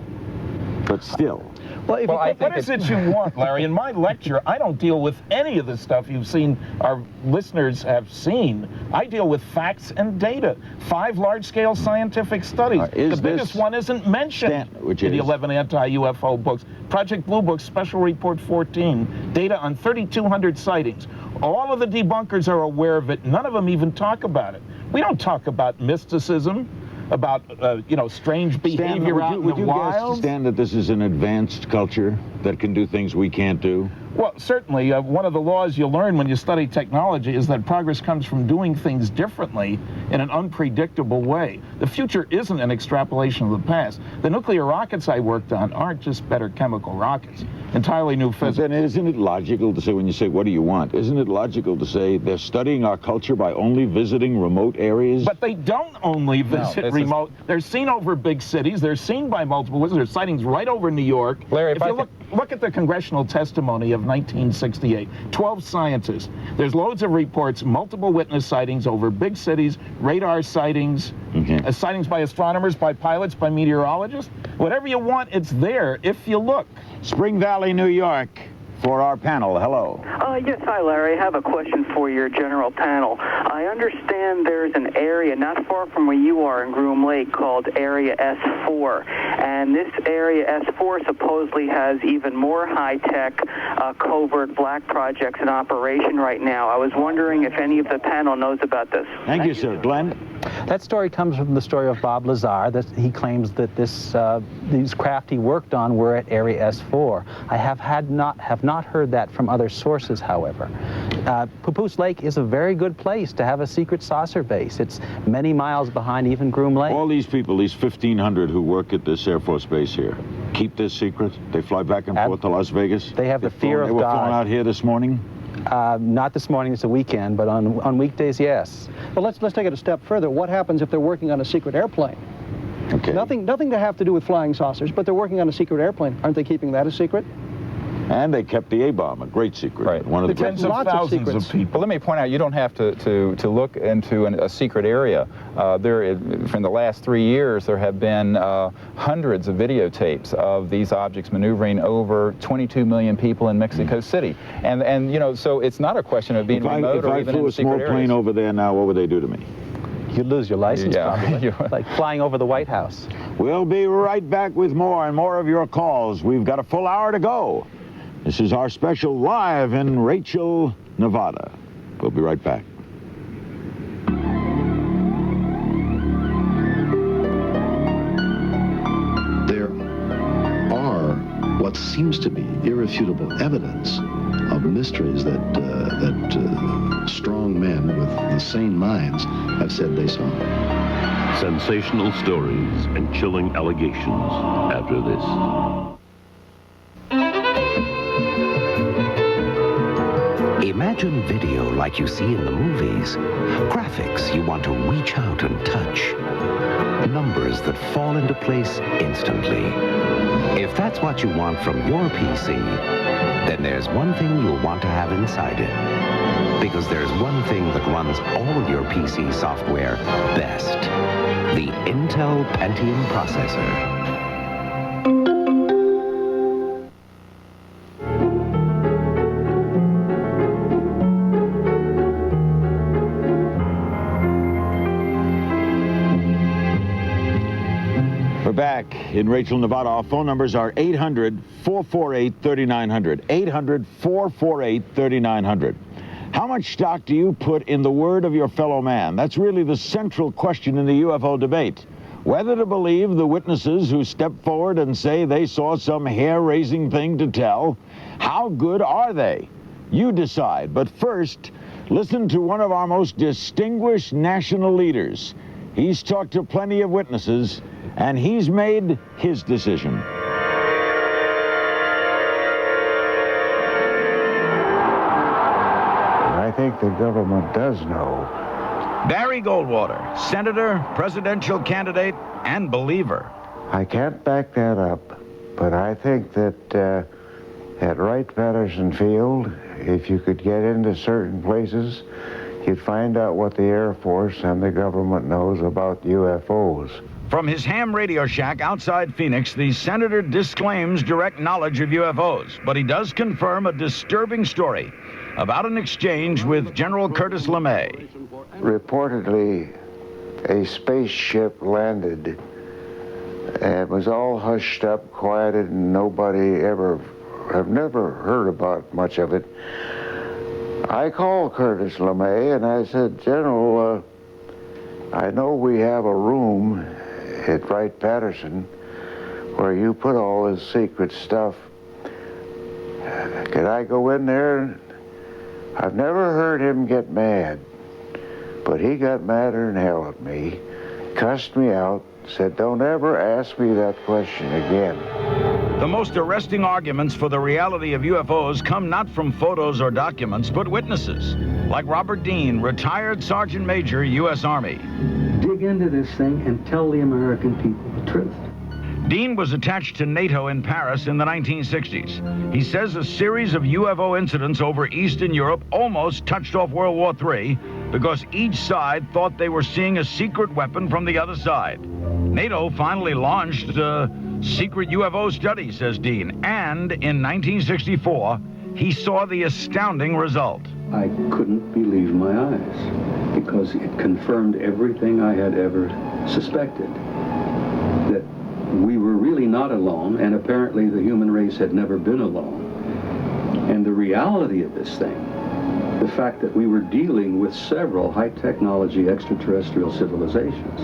But still. Well, what is it you want, Larry? In my lecture, I don't deal with any of the stuff you've seen, our listeners have seen. I deal with facts and data. 5 large-scale scientific studies. The biggest one isn't mentioned in the 11 anti-UFO books. Project Blue Book, Special Report 14, data on 3,200 sightings. All of the debunkers are aware of it. None of them even talk about it. We don't talk about mysticism, about strange behavior out in the wild. Stan, that this is an advanced culture that can do things we can't do? Well, certainly. One of the laws you learn when you study technology is that progress comes from doing things differently in an unpredictable way. The future isn't an extrapolation of the past. The nuclear rockets I worked on aren't just better chemical rockets. Entirely new physics. Then isn't it logical to say, when you say, what do you want? Isn't it logical to say they're studying our culture by only visiting remote areas? But they don't only visit remote. They're seen over big cities. They're seen by multiple witnesses. There's sightings right over New York. Larry, if you look at the congressional testimony of 1968, 12 scientists. There's loads of reports, multiple witness sightings over big cities, radar sightings, sightings by astronomers, by pilots, by meteorologists. Whatever you want, it's there if you look. Spring Valley, New York, for our panel. Hello. Yes, hi, Larry. I have a question for your general panel. I understand there's an area not far from where you are in Groom Lake called Area S4, and this Area S4 supposedly has even more high-tech covert black projects in operation right now. I was wondering if any of the panel knows about this. Thank you, sir. Glenn? That story comes from the story of Bob Lazar. That he claims that these craft he worked on were at Area S4. I have not heard that from other sources, however. Papoose Lake is a very good place to have a secret saucer base. It's many miles behind even Groom Lake. All these people, these 1,500 who work at this Air Force base here, keep this secret? They fly back and forth to Las Vegas? They have the fear of God. They were flown out here this morning? Not this morning, it's a weekend, but on weekdays, yes. Well, let's take it a step further. What happens if they're working on a secret airplane? Okay. Nothing to have to do with flying saucers, but they're working on a secret airplane. Aren't they keeping that a secret? And they kept the A-bomb, a great secret. Right. One of the tens of thousands of people. But let me point out, you don't have to look into a secret area. From the last 3 years, there have been hundreds of videotapes of these objects maneuvering over 22 million people in Mexico City. And so it's not a question of being remote or even in secret areas. If I flew a small plane over there now, what would they do to me? You'd lose your license, Yeah. probably. Like flying over the White House. We'll be right back with more and more of your calls. We've got a full hour to go. This is our special Live in Rachel, Nevada. We'll be right back. There are what seems to be irrefutable evidence of mysteries that strong men with the sane minds have said they saw. Sensational stories and chilling allegations after this. Imagine video like you see in the movies. Graphics you want to reach out and touch. Numbers that fall into place instantly. If that's what you want from your PC, then there's one thing you'll want to have inside it. Because there's one thing that runs all your PC software best. The Intel Pentium processor. We're back in Rachel, Nevada. Our phone numbers are 800-448-3900. 800-448-3900. How much stock do you put in the word of your fellow man? That's really the central question in the UFO debate. Whether to believe the witnesses who step forward and say they saw some hair-raising thing to tell. How good are they? You decide. But first, listen to one of our most distinguished national leaders. He's talked to plenty of witnesses, and he's made his decision. I think the government does know. Barry Goldwater, senator, presidential candidate, and believer. I can't back that up, but I think that at Wright-Patterson Field, if you could get into certain places, you'd find out what the Air Force and the government knows about UFOs. From his ham radio shack outside Phoenix, the senator disclaims direct knowledge of UFOs, but he does confirm a disturbing story about an exchange with General Curtis LeMay. Reportedly, a spaceship landed and was all hushed up, quieted, and nobody have never heard about much of it. I called Curtis LeMay and I said, General, I know we have a room at Wright-Patterson where you put all this secret stuff. Could I go in there? I've never heard him get mad, but he got madder than hell at me, cussed me out, said, don't ever ask me that question again. The most arresting arguments for the reality of UFOs come not from photos or documents, but witnesses, like Robert Dean, retired Sergeant Major, U.S. Army. Dig into this thing and tell the American people the truth. Dean was attached to NATO in Paris in the 1960s. He says a series of UFO incidents over Eastern Europe almost touched off World War III because each side thought they were seeing a secret weapon from the other side. NATO finally launched a secret UFO study, says Dean, and in 1964, he saw the astounding result. I couldn't believe my eyes because it confirmed everything I had ever suspected, that we were really not alone, and apparently the human race had never been alone. And the reality of this thing, the fact that we were dealing with several high-technology extraterrestrial civilizations,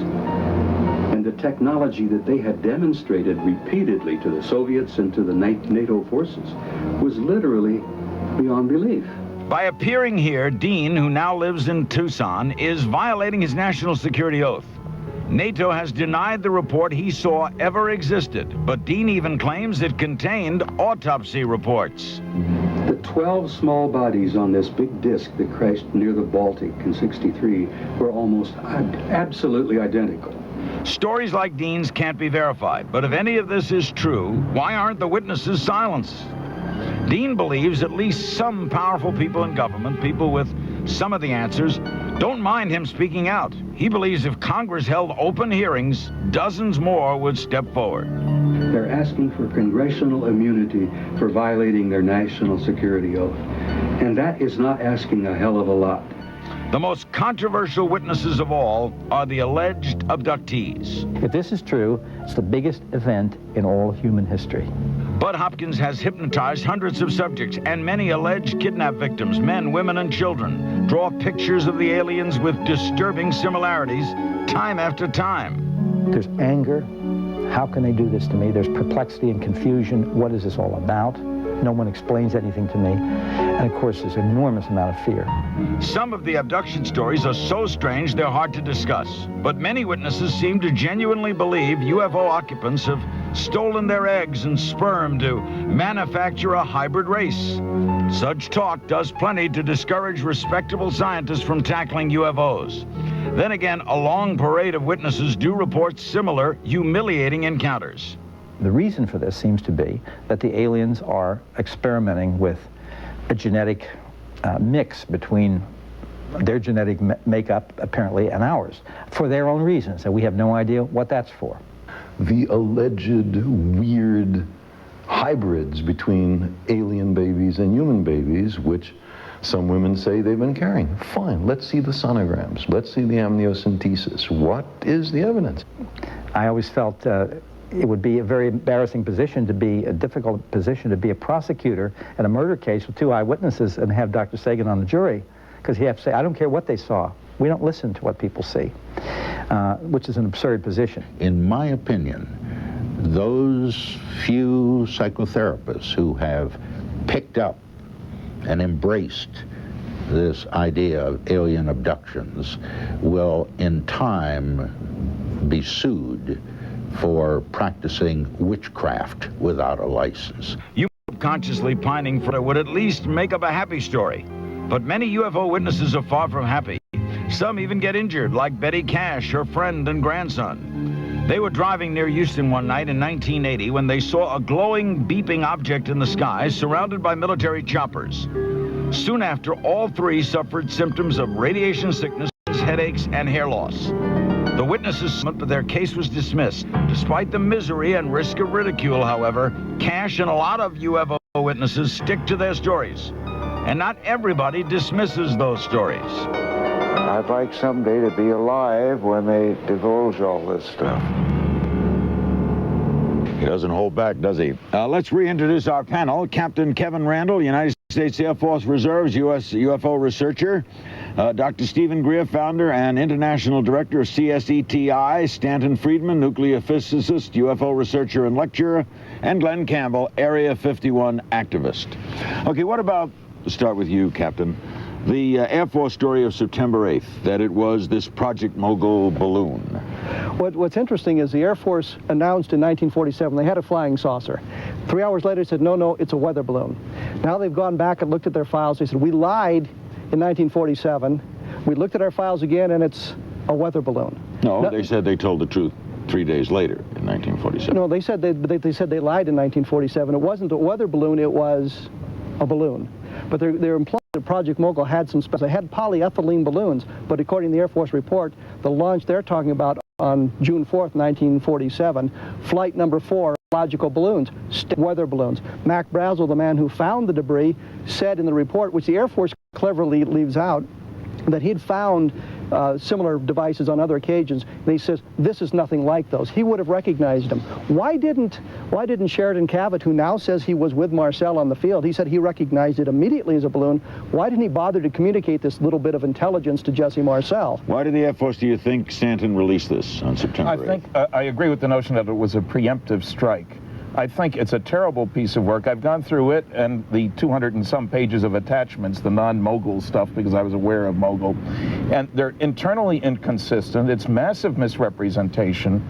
and the technology that they had demonstrated repeatedly to the Soviets and to the NATO forces was literally beyond belief. By appearing here, Dean, who now lives in Tucson, is violating his national security oath. NATO has denied the report he saw ever existed, but Dean even claims it contained autopsy reports. The 12 small bodies on this big disk that crashed near the Baltic in '63 were almost absolutely identical. Stories like Dean's can't be verified, but if any of this is true, why aren't the witnesses silenced? Dean believes at least some powerful people in government, people with some of the answers, don't mind him speaking out. He believes if Congress held open hearings, dozens more would step forward. They're asking for congressional immunity for violating their national security oath. And that is not asking a hell of a lot. The most controversial witnesses of all are the alleged abductees. If this is true, it's the biggest event in all human history. Bud Hopkins has hypnotized hundreds of subjects, and many alleged kidnap victims, men, women, and children, draw pictures of the aliens with disturbing similarities time after time. There's anger. How can they do this to me? There's perplexity and confusion. What is this all about? No one explains anything to me. And of course, there's an enormous amount of fear. Some of the abduction stories are so strange they're hard to discuss. But many witnesses seem to genuinely believe UFO occupants have stolen their eggs and sperm to manufacture a hybrid race. Such talk does plenty to discourage respectable scientists from tackling UFOs. Then again, a long parade of witnesses do report similar humiliating encounters. The reason for this seems to be that the aliens are experimenting with a genetic mix between their genetic makeup, apparently, and ours, for their own reasons, and we have no idea what that's for. The alleged weird hybrids between alien babies and human babies, which some women say they've been carrying. Fine, let's see the sonograms. Let's see the amniocentesis. What is the evidence? I always felt it would be a very embarrassing position to be, a difficult position to be a prosecutor in a murder case with two eyewitnesses and have Dr. Sagan on the jury, because you have to say, I don't care what they saw. We don't listen to what people see, which is an absurd position. In my opinion, those few psychotherapists who have picked up and embraced this idea of alien abductions will in time be sued for practicing witchcraft without a license. You consciously pining for it would at least make up a happy story. But many UFO witnesses are far from happy. Some even get injured, like Betty Cash, her friend and grandson. They were driving near Houston one night in 1980 when they saw a glowing, beeping object in the sky surrounded by military choppers. Soon after, all three suffered symptoms of radiation sickness, headaches, and hair loss. The witnesses, but their case was dismissed. Despite the misery and risk of ridicule, however, Cash and a lot of UFO witnesses stick to their stories. And not everybody dismisses those stories. I'd like someday to be alive when they divulge all this stuff. He doesn't hold back, does he? Let's reintroduce our panel. Captain Kevin Randall, United States Air Force Reserve's U.S. UFO researcher. Dr. Stephen Greer, founder and international director of CSETI. Stanton Friedman, nuclear physicist, UFO researcher and lecturer. And Glenn Campbell, Area 51 activist. Okay, what about, start with you, Captain, the Air Force story of September 8th, that it was this Project Mogul balloon? What's interesting is the Air Force announced in 1947 they had a flying saucer. 3 hours later, they said, no, it's a weather balloon. Now they've gone back and looked at their files. They said, we lied in 1947. We looked at our files again, and it's a weather balloon. No, they said they told the truth 3 days later in 1947. No, they said they lied in 1947. It wasn't a weather balloon, it was a balloon. But they're implying that Project Mogul had some special. They had polyethylene balloons, but according to the Air Force report, the launch they're talking about on June 4th, 1947, flight number 4, logical balloons, weather balloons. Mac Brazel, the man who found the debris, said in the report, which the Air Force cleverly leaves out, that he'd found similar devices on other occasions, and he says, this is nothing like those. He would have recognized them. Why didn't Sheridan Cavett, who now says he was with Marcel on the field, he said he recognized it immediately as a balloon, why didn't he bother to communicate this little bit of intelligence to Jesse Marcel? Why did the Air Force, do you think, Stanton released this on September 8th? I think, I agree with the notion that it was a preemptive strike. I think it's a terrible piece of work. I've gone through it and the 200 and some pages of attachments, the non-Mogul stuff, because I was aware of Mogul. And they're internally inconsistent. It's massive misrepresentation.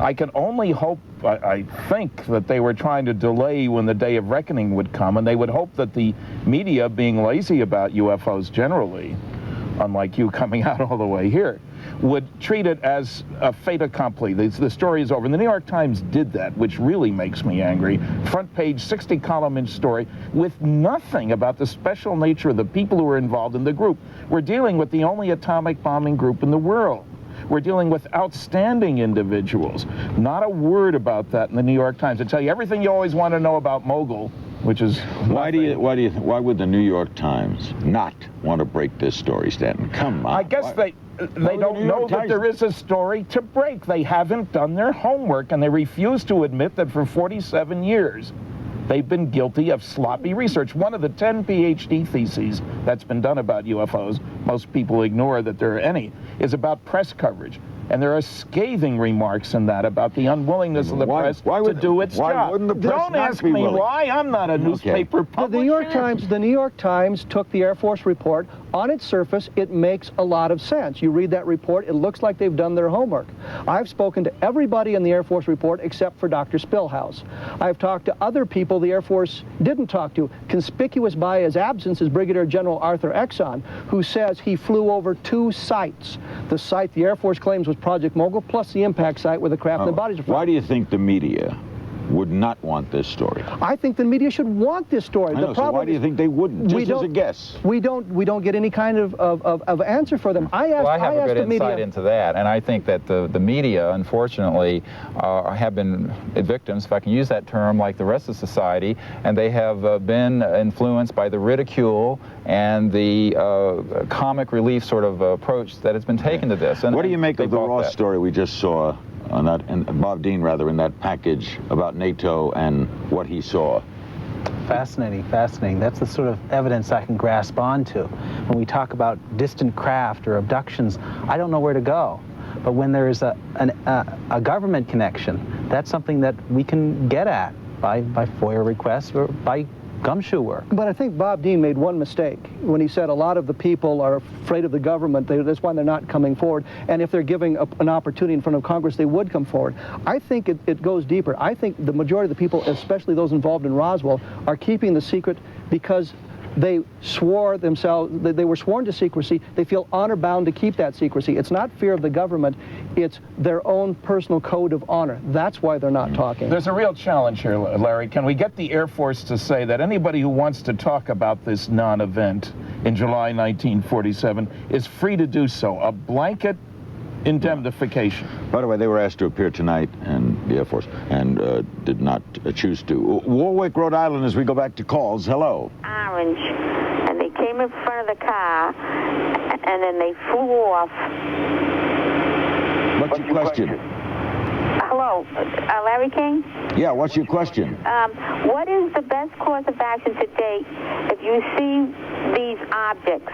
I can only hope, I think, that they were trying to delay when the day of reckoning would come, and they would hope that the media, being lazy about UFOs generally, unlike you coming out all the way here, would treat it as a fait accompli. The story is over. And the New York Times did that, which really makes me angry. Front page, 60-column-inch story with nothing about the special nature of the people who were involved in the group. We're dealing with the only atomic bombing group in the world. We're dealing with outstanding individuals. Not a word about that in the New York Times. They tell you everything you always want to know about Mogul, which is why would the New York Times not want to break this story, Stanton? Come on. I guess they don't know that there is a story to break. They haven't done their homework, and they refuse to admit that for 47 years they've been guilty of sloppy research. One of the 10 PhD theses that's been done about UFOs, most people ignore that there are any, is about press coverage. And there are scathing remarks in that about the unwillingness of the press to do its job. Wouldn't the press Don't not ask be me willing? why. I'm not a newspaper publisher. The New York Times took the Air Force report. On its surface, it makes a lot of sense. You read that report, it looks like they've done their homework. I've spoken to everybody in the Air Force report except for Dr. Spillhouse. I've talked to other people the Air Force didn't talk to. Conspicuous by his absence is Brigadier General Arthur Exon, who says he flew over 2 sites. The site the Air Force claims was Project Mogul, plus the impact site where the craft and the bodies are found. Why do you think the media would not want this story? I think the media should want this story. I know, so why do you think they wouldn't? Just as a guess. We don't get any kind of answer for them. I have a good the media. insight into that, and I think that the media, unfortunately, have been victims, if I can use that term, like the rest of society, and they have been influenced by the ridicule and the comic relief sort of approach that has been taken to this. And what do you make of the Ross story we just saw on that, and Bob Dean rather, in that package about NATO and what he saw? Fascinating, fascinating. That's the sort of evidence I can grasp onto. When we talk about distant craft or abductions, I don't know where to go. But when there is a government connection, that's something that we can get at by FOIA requests or by gumshoe work. But I think Bob Dean made one mistake when he said a lot of the people are afraid of the government. That's why they're not coming forward. And if they're giving an opportunity in front of Congress, they would come forward. I think it goes deeper. I think the majority of the people, especially those involved in Roswell, are keeping the secret because they swore themselves, they were sworn to secrecy. They feel honor-bound to keep that secrecy. It's not fear of the government. It's their own personal code of honor. That's why they're not talking. There's a real challenge here, Larry. Can we get the Air Force to say that anybody who wants to talk about this non-event in July 1947 is free to do so? A blanket indemnification. By the way, they were asked to appear tonight, and the Air Force, and did not choose to. Warwick, Rhode Island, as we go back to calls. Hello. Orange, and they came in front of the car, and then they flew off. What's your question? Hello, Larry King? Yeah, what's your question? What is the best course of action to date if you see these objects?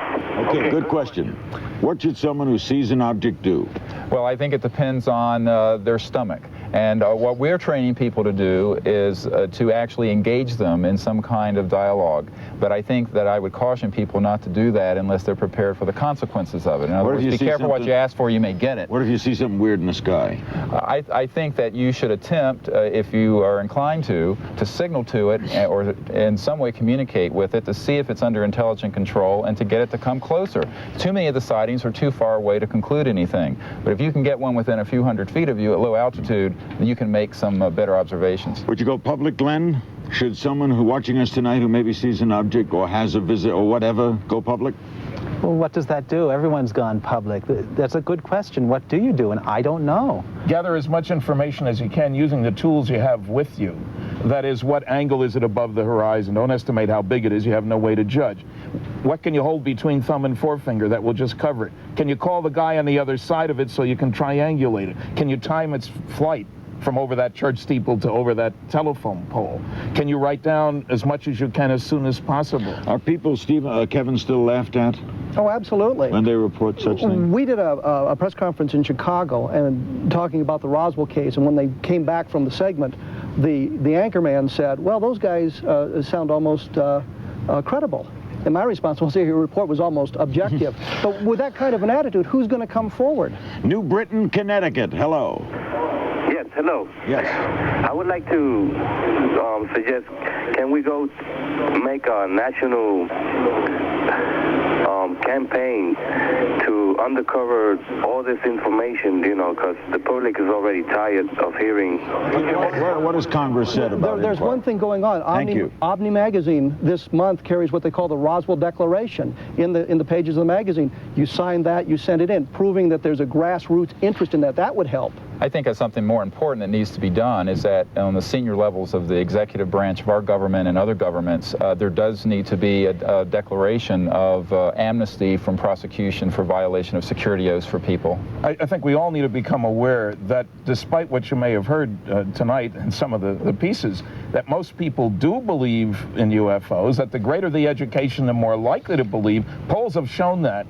Okay, good question. What should someone who sees an object do? Well, I think it depends on their stomach. And what we're training people to do is to actually engage them in some kind of dialogue. But I think that I would caution people not to do that unless they're prepared for the consequences of it. In other words, be careful what you ask for, you may get it. What if you see something weird in the sky? I think that you should attempt, if you are inclined to signal to it or in some way communicate with it to see if it's under intelligent control and to get it to come closer. Too many of the sightings are too far away to conclude anything. But if you can get one within a few hundred feet of you at low altitude, you can make some better observations. Would you go public, Glenn? Should someone who watching us tonight who maybe sees an object or has a visit or whatever go public? Well, what does that do? Everyone's gone public. That's a good question. What do you do? And I don't know. Gather as much information as you can using the tools you have with you. That is, what angle is it above the horizon? Don't estimate how big it is. You have no way to judge. What can you hold between thumb and forefinger that will just cover it? Can you call the guy on the other side of it so you can triangulate it? Can you time its flight from over that church steeple to over that telephone pole? Can you write down as much as you can as soon as possible? Are people, Kevin, still laughed at? Oh, absolutely. When they report such things? We did a press conference in Chicago and talking about the Roswell case, and when they came back from the segment, the anchorman said, well, those guys sound almost credible. And my response was, your report was almost objective. But with that kind of an attitude, who's going to come forward? New Britain, Connecticut. Hello. Yes, hello. Yes. I would like to suggest, can we go make a national campaign to to undercover all this information, you know, because the public is already tired of hearing. What has Congress said about it? There's one thing going on. Omni Magazine this month carries what they call the Roswell Declaration in the pages of the magazine. You sign that, you send it in, proving that there's a grassroots interest in that. That would help. I think that's something more important that needs to be done, is that on the senior levels of the executive branch of our government and other governments, there does need to be a declaration of amnesty from prosecution for violation of security oaths for people. I think we all need to become aware that despite what you may have heard tonight in some of the pieces, that most people do believe in UFOs, that the greater the education, the more likely to believe. Polls have shown that.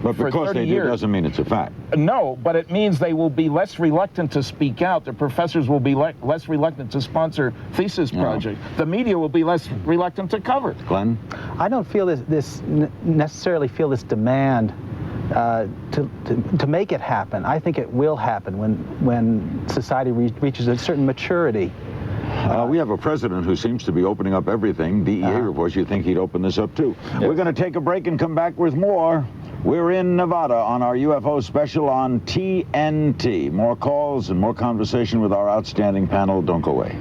But because they do doesn't mean it's a fact. No, but it means they will be less reluctant to speak out. The professors will be less reluctant to sponsor thesis projects. The media will be less reluctant to cover it. Glenn? I don't feel necessarily feel this demand to make it happen. I think it will happen when society reaches a certain maturity. We have a president who seems to be opening up everything. DEA reports you think he'd open this up too. Yes. We're going to take a break and come back with more. We're in Nevada on our UFO special on TNT. More calls and more conversation with our outstanding panel. Don't go away.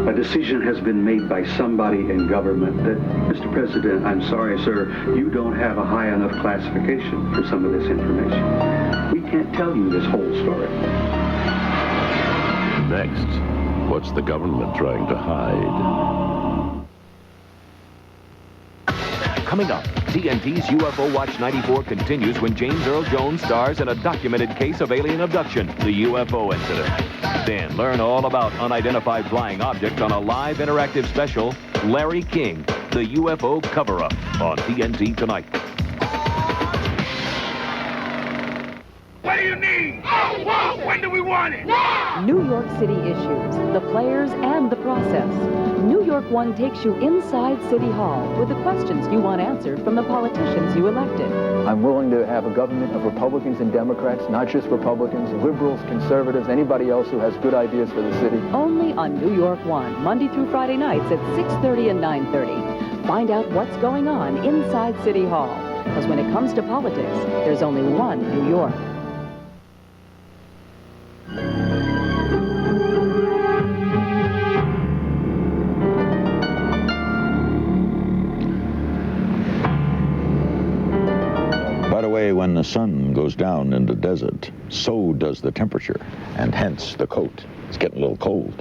A decision has been made by somebody in government that, Mr. President, I'm sorry, sir, you don't have a high enough classification for some of this information. We can't tell you this whole story. Next, what's the government trying to hide? Coming up, TNT's UFO Watch 94 continues when James Earl Jones stars in a documented case of alien abduction, the UFO incident. Then learn all about unidentified flying objects on a live interactive special, Larry King, the UFO cover-up, on TNT tonight. What do you need? When do we want it? Now! New York City issues, the players and the process. New York One takes you inside City Hall with the questions you want answered from the politicians you elected. I'm willing to have a government of Republicans and Democrats, not just Republicans, liberals, conservatives, anybody else who has good ideas for the city. Only on New York One, Monday through Friday nights at 6:30 and 9:30. Find out what's going on inside City Hall. Because when it comes to politics, there's only one New York. By the way, when the sun goes down in the desert, so does the temperature, and hence the coat. It's getting a little cold.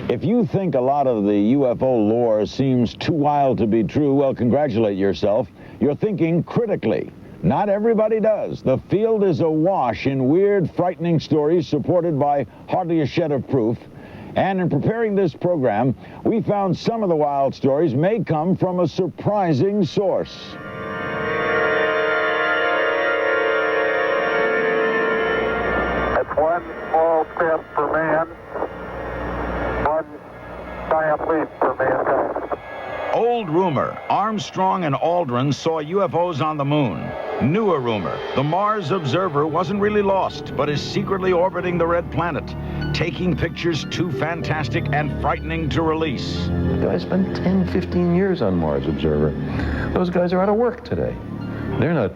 If you think a lot of the UFO lore seems too wild to be true, well, congratulate yourself. You're thinking critically. Not everybody does. The field is awash in weird, frightening stories supported by hardly a shed of proof. And in preparing this program, we found some of the wild stories may come from a surprising source. It's one small step for man, one giant leap for mankind. Old rumor, Armstrong and Aldrin saw UFOs on the moon. Newer rumor, the Mars Observer wasn't really lost, but is secretly orbiting the red planet, taking pictures too fantastic and frightening to release. The guy spent 10, 15 years on Mars Observer. Those guys are out of work today. They're not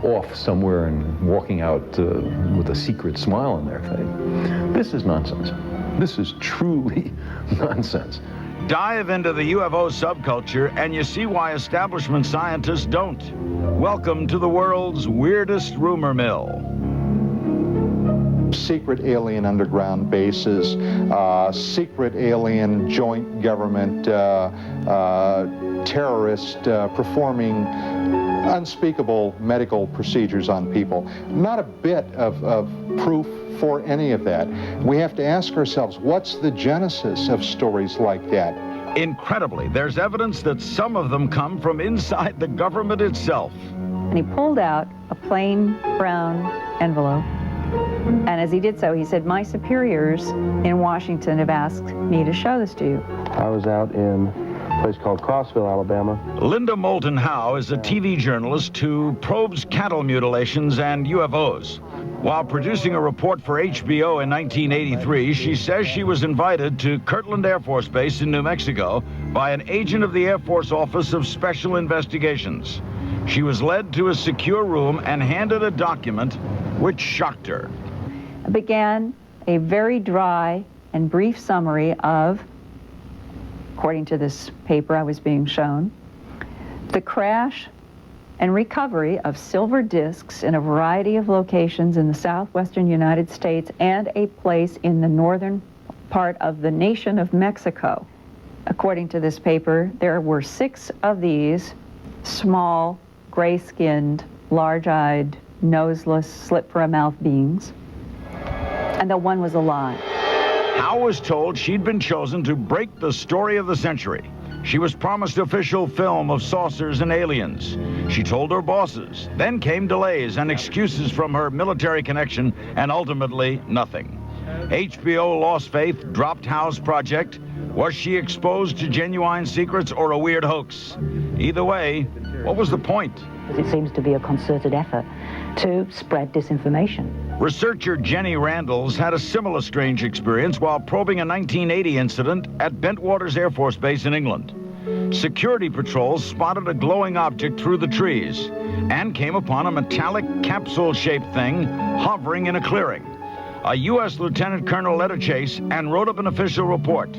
off somewhere and walking out with a secret smile on their face. This is nonsense. This is truly nonsense. Dive into the UFO subculture and you see why establishment scientists don't. Welcome to the world's weirdest rumor mill. Secret alien underground bases, secret alien joint government terrorists performing unspeakable medical procedures on people. Not a bit of proof for any of that. We have to ask ourselves, what's the genesis of stories like that? Incredibly, there's evidence that some of them come from inside the government itself. And he pulled out a plain brown envelope. And as he did so, he said, my superiors in Washington have asked me to show this to you. I was out in a place called Crossville, Alabama. Linda Moulton Howe is a TV journalist who probes cattle mutilations and UFOs. While producing a report for HBO in 1983, she says she was invited to Kirtland Air Force Base in New Mexico by an agent of the Air Force Office of Special Investigations. She was led to a secure room and handed a document which shocked her. It began a very dry and brief summary of, according to this paper I was being shown, the crash and recovery of silver discs in a variety of locations in the southwestern United States and a place in the northern part of the nation of Mexico. According to this paper, there were 6 of these small, gray-skinned, large-eyed, noseless, slit-for-a-mouth beings, and that one was alive. Howe was told she'd been chosen to break the story of the century. She was promised official film of saucers and aliens. She told her bosses. Then came delays and excuses from her military connection, and ultimately nothing. HBO lost faith, dropped Howe's project. Was she exposed to genuine secrets or a weird hoax? Either way, what was the point? It seems to be a concerted effort to spread disinformation. Researcher Jenny Randles had a similar strange experience while probing a 1980 incident at Bentwaters Air Force Base in England. Security patrols spotted a glowing object through the trees and came upon a metallic capsule-shaped thing hovering in a clearing. A U.S. Lieutenant Colonel led a chase and wrote up an official report.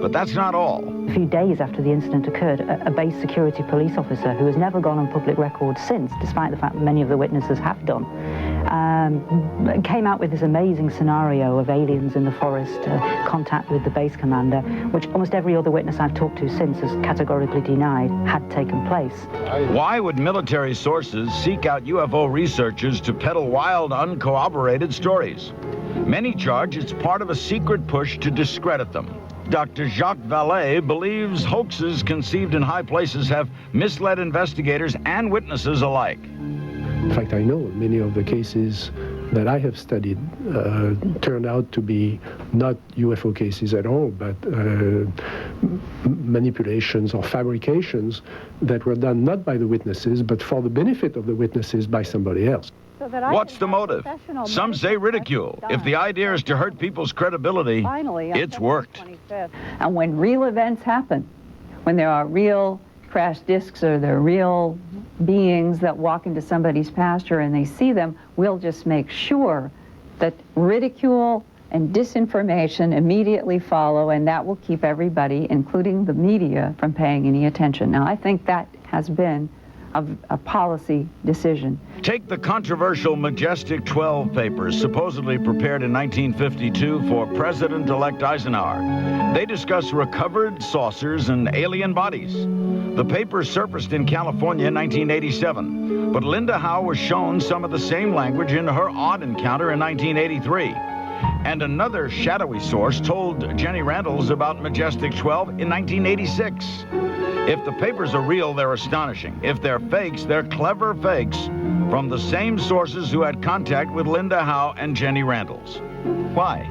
But that's not all. A few days after the incident occurred, a base security police officer who has never gone on public record since, despite the fact that many of the witnesses have done, came out with this amazing scenario of aliens in the forest, contact with the base commander, which almost every other witness I've talked to since has categorically denied had taken place. Why would military sources seek out UFO researchers to peddle wild, uncorroborated stories? Many charge it's part of a secret push to discredit them. Dr. Jacques Vallée believes hoaxes conceived in high places have misled investigators and witnesses alike. In fact, I know many of the cases that I have studied turned out to be not UFO cases at all, but manipulations or fabrications that were done not by the witnesses, but for the benefit of the witnesses by somebody else. What's the motive? Some say ridicule. If the idea is to hurt people's credibility, it's worked. And when real events happen, when there are real crash discs or there are real beings that walk into somebody's pasture and they see them, we'll just make sure that ridicule and disinformation immediately follow, and that will keep everybody, including the media, from paying any attention. Now, I think that has been a policy decision. Take the controversial Majestic 12 papers supposedly prepared in 1952 for President-elect Eisenhower. They discuss recovered saucers and alien bodies. The papers surfaced in California in 1987, but Linda Howe was shown some of the same language in her odd encounter in 1983. And another shadowy source told Jenny Randles about Majestic 12 in 1986. If the papers are real, they're astonishing. If they're fakes, they're clever fakes from the same sources who had contact with Linda Howe and Jenny Randles. Why?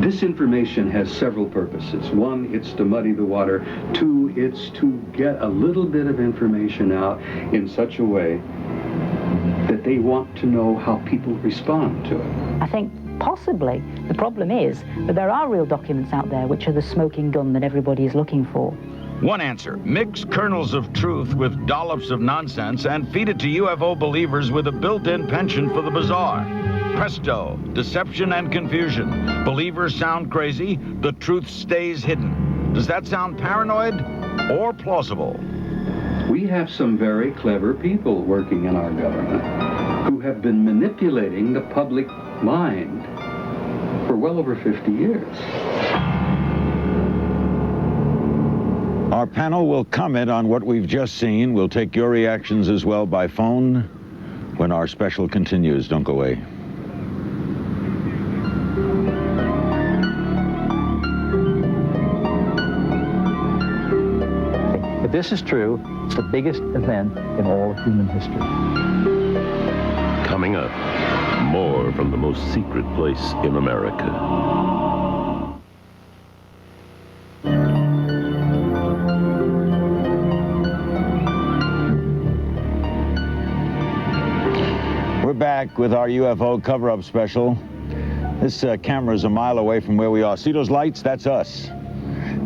Disinformation has several purposes. One, it's to muddy the water. Two, it's to get a little bit of information out in such a way that they want to know how people respond to it. I think possibly the problem is that there are real documents out there which are the smoking gun that everybody is looking for. One answer, mix kernels of truth with dollops of nonsense and feed it to UFO believers with a built-in penchant for the bizarre. Presto, deception and confusion. Believers sound crazy, the truth stays hidden. Does that sound paranoid or plausible? We have some very clever people working in our government who have been manipulating the public mind for well over 50 years. Our panel will comment on what we've just seen. We'll take your reactions as well by phone when our special continues. Don't go away. If this is true, it's the biggest event in all of human history. Coming up, more from the most secret place in America. back with our UFO cover-up special. This camera is a mile away from where we are. See those lights? That's us.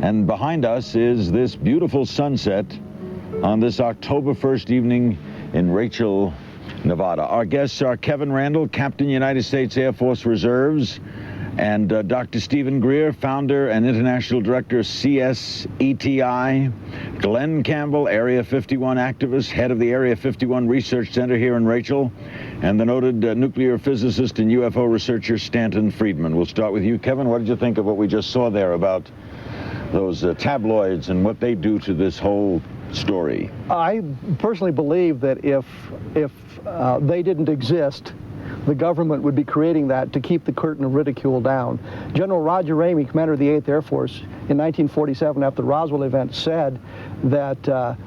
And behind us is this beautiful sunset on this October 1st evening in Rachel, Nevada. Our guests are Kevin Randle, Captain United States Air Force Reserves, and Dr. Stephen Greer, founder and international director of CSETI, Glenn Campbell, Area 51 activist, head of the Area 51 Research Center here in Rachel, and the noted nuclear physicist and UFO researcher Stanton Friedman. We'll start with you, Kevin. What did you think of what we just saw there about those tabloids and what they do to this whole story? I personally believe that if they didn't exist, the government would be creating that to keep the curtain of ridicule down. General Roger Ramey, commander of the 8th Air Force, in 1947, after the Roswell event, said that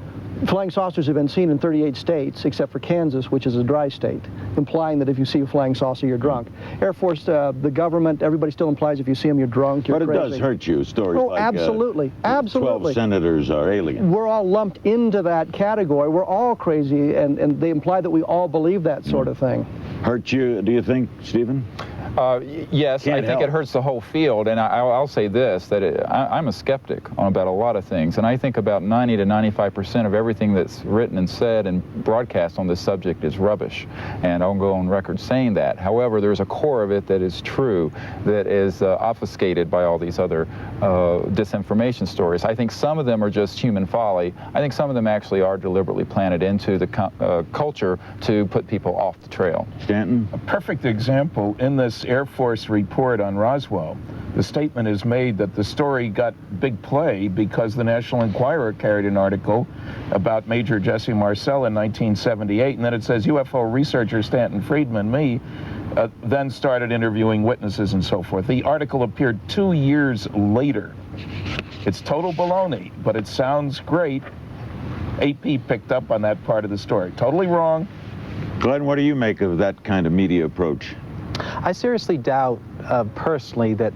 flying saucers have been seen in 38 states, except for Kansas, which is a dry state, implying that if you see a flying saucer, you're drunk. Air Force, the government, everybody still implies if you see them, you're drunk, you're crazy. But it does hurt you, stories like absolutely, absolutely. 12 senators are aliens. We're all lumped into that category. We're all crazy, and they imply that we all believe that sort of thing. Hurt you, do you think, Stephen? Yes, I think it hurts the whole field, and I'll say this, that I'm a skeptic about a lot of things, and I think about 90 to 95% of everything that's written and said and broadcast on this subject is rubbish, and I'll go on record saying that. However, there's a core of it that is true, that is obfuscated by all these other disinformation stories. I think some of them are just human folly. I think some of them actually are deliberately planted into the culture to put people off the trail. Stanton? A perfect example in this Air Force report on Roswell. The statement is made that the story got big play because the National Enquirer carried an article about Major Jesse Marcel in 1978, and then it says UFO researcher Stanton Friedman, me, then started interviewing witnesses and so forth. The article appeared 2 years later. It's total baloney, but it sounds great. AP picked up on that part of the story. Totally wrong. Glenn, what do you make of that kind of media approach? I seriously doubt, personally, that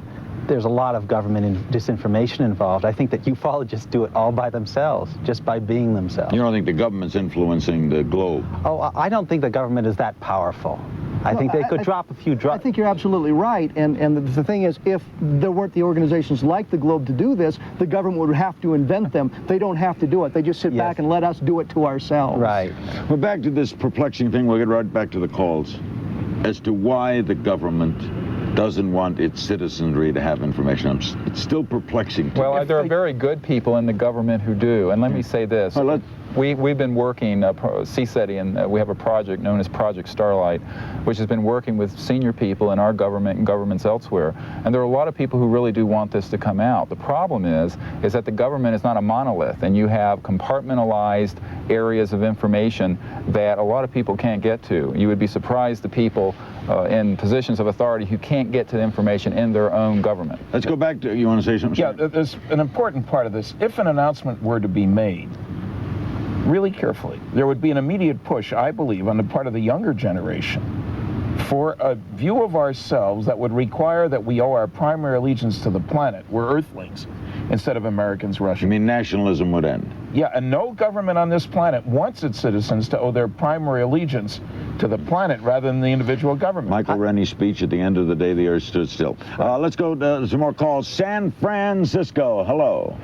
there's a lot of government disinformation involved. I think that ufologists do it all by themselves, just by being themselves. You don't think the government's influencing the globe? Oh, I don't think the government is that powerful. I think they could drop a few drops. I think you're absolutely right, and the thing is, if there weren't the organizations like the Globe to do this, the government would have to invent them. They don't have to do it. They just sit back and let us do it to ourselves. Right. Well, back to this perplexing thing. We'll get right back to the calls as to why the government doesn't want its citizenry to have information. It's still perplexing to me. Well, there are very good people in the government who do, and let me say this. We've been working, CSETI, and we have a project known as Project Starlight, which has been working with senior people in our government and governments elsewhere. And there are a lot of people who really do want this to come out. The problem is that the government is not a monolith, and you have compartmentalized areas of information that a lot of people can't get to. You would be surprised the people in positions of authority who can't get to the information in their own government. Let's go back to, you want to say something? Yeah, there's an important part of this. If an announcement were to be made, really carefully, there would be an immediate push, I believe, on the part of the younger generation for a view of ourselves that would require that we owe our primary allegiance to the planet. We're Earthlings instead of Americans, Russians. You mean nationalism would end? Yeah, and no government on this planet wants its citizens to owe their primary allegiance to the planet rather than the individual government. Michael Rennie's speech, at the end of the day, the earth stood still. Let's go to some more calls. San Francisco, hello.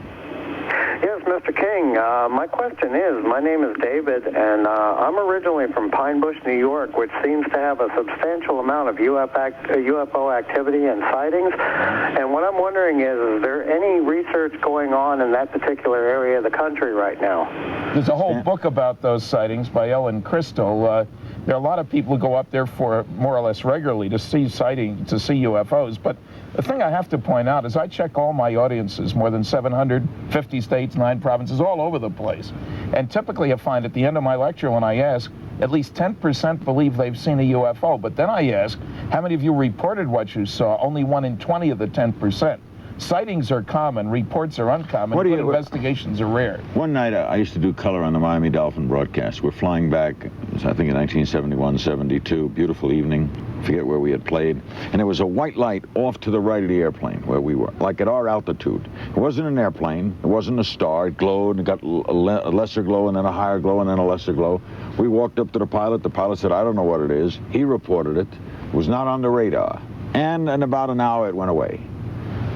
Yes, Mr. King, my question is, my name is David, and I'm originally from Pine Bush, New York, which seems to have a substantial amount of UFO activity and sightings. And what I'm wondering is there any research going on in that particular area of the country right now? There's a whole book about those sightings by Ellen Crystal. There are a lot of people who go up there for more or less regularly to see UFOs, but the thing I have to point out is I check all my audiences, more than 750 states, 9 provinces, all over the place. And typically I find at the end of my lecture when I ask, at least 10% believe they've seen a UFO. But then I ask, how many of you reported what you saw? Only 1 in 20 of the 10%. sightings are common, reports are uncommon, but investigations are rare. One night I used to do color on the Miami Dolphin broadcast. We're flying back, I think in 1971, 72, beautiful evening. Forget where we had played. And there was a white light off to the right of the airplane where we were, like at our altitude. It wasn't an airplane. It wasn't a star. It glowed and got a lesser glow and then a higher glow and then a lesser glow. We walked up to the pilot. The pilot said, I don't know what it is. He reported it. It was not on the radar. And in about an hour, it went away.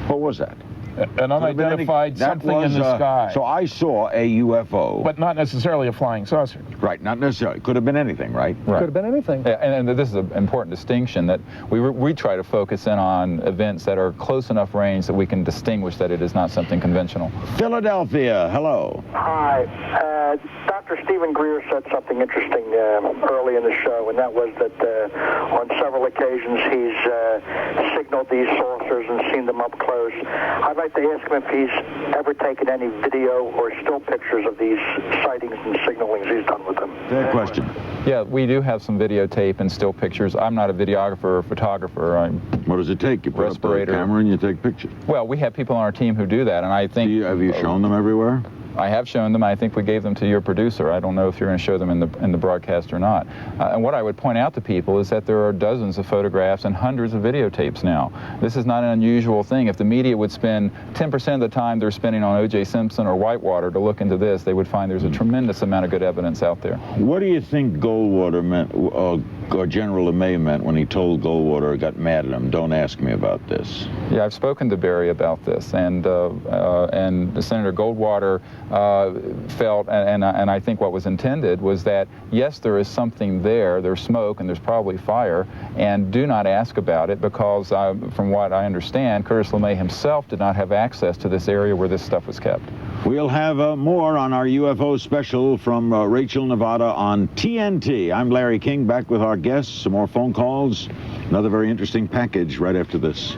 What was that? An unidentified something in the sky. So I saw a UFO. But not necessarily a flying saucer. Right, not necessarily. Could have been anything, right? Could have been anything. Yeah, and this is an important distinction, that we try to focus in on events that are close enough range that we can distinguish that it is not something conventional. Philadelphia, hello. Hi. Dr. Stephen Greer said something interesting early in the show, and that was that on several occasions he's signaled these saucers and seen them up close. I'd like to ask him if he's ever taken any video or still pictures of these sightings and signalings he's done with them. Good question. Yeah, we do have some videotape and still pictures. I'm not a videographer or photographer. What does it take? You put up the camera and you take pictures? Well, we have people on our team who do that, and I think... Have you shown them everywhere? I have shown them. I think we gave them to your producer. I don't know if you're going to show them in the broadcast or not. And what I would point out to people is that there are dozens of photographs and hundreds of videotapes now. This is not an unusual thing. If the media would spend 10% of the time they're spending on O.J. Simpson or Whitewater to look into this, they would find there's a tremendous amount of good evidence out there. What do you think Goldwater meant, or General LeMay meant when he told Goldwater, got mad at him, don't ask me about this? Yeah, I've spoken to Barry about this, and Senator Goldwater felt, and I think what was intended was that, yes, there is something there, there's smoke and there's probably fire, and do not ask about it because, from what I understand, Curtis LeMay himself did not have access to this area where this stuff was kept. We'll have more on our UFO special from Rachel, Nevada on TNT. I'm Larry King, back with our guests, some more phone calls, another very interesting package right after this.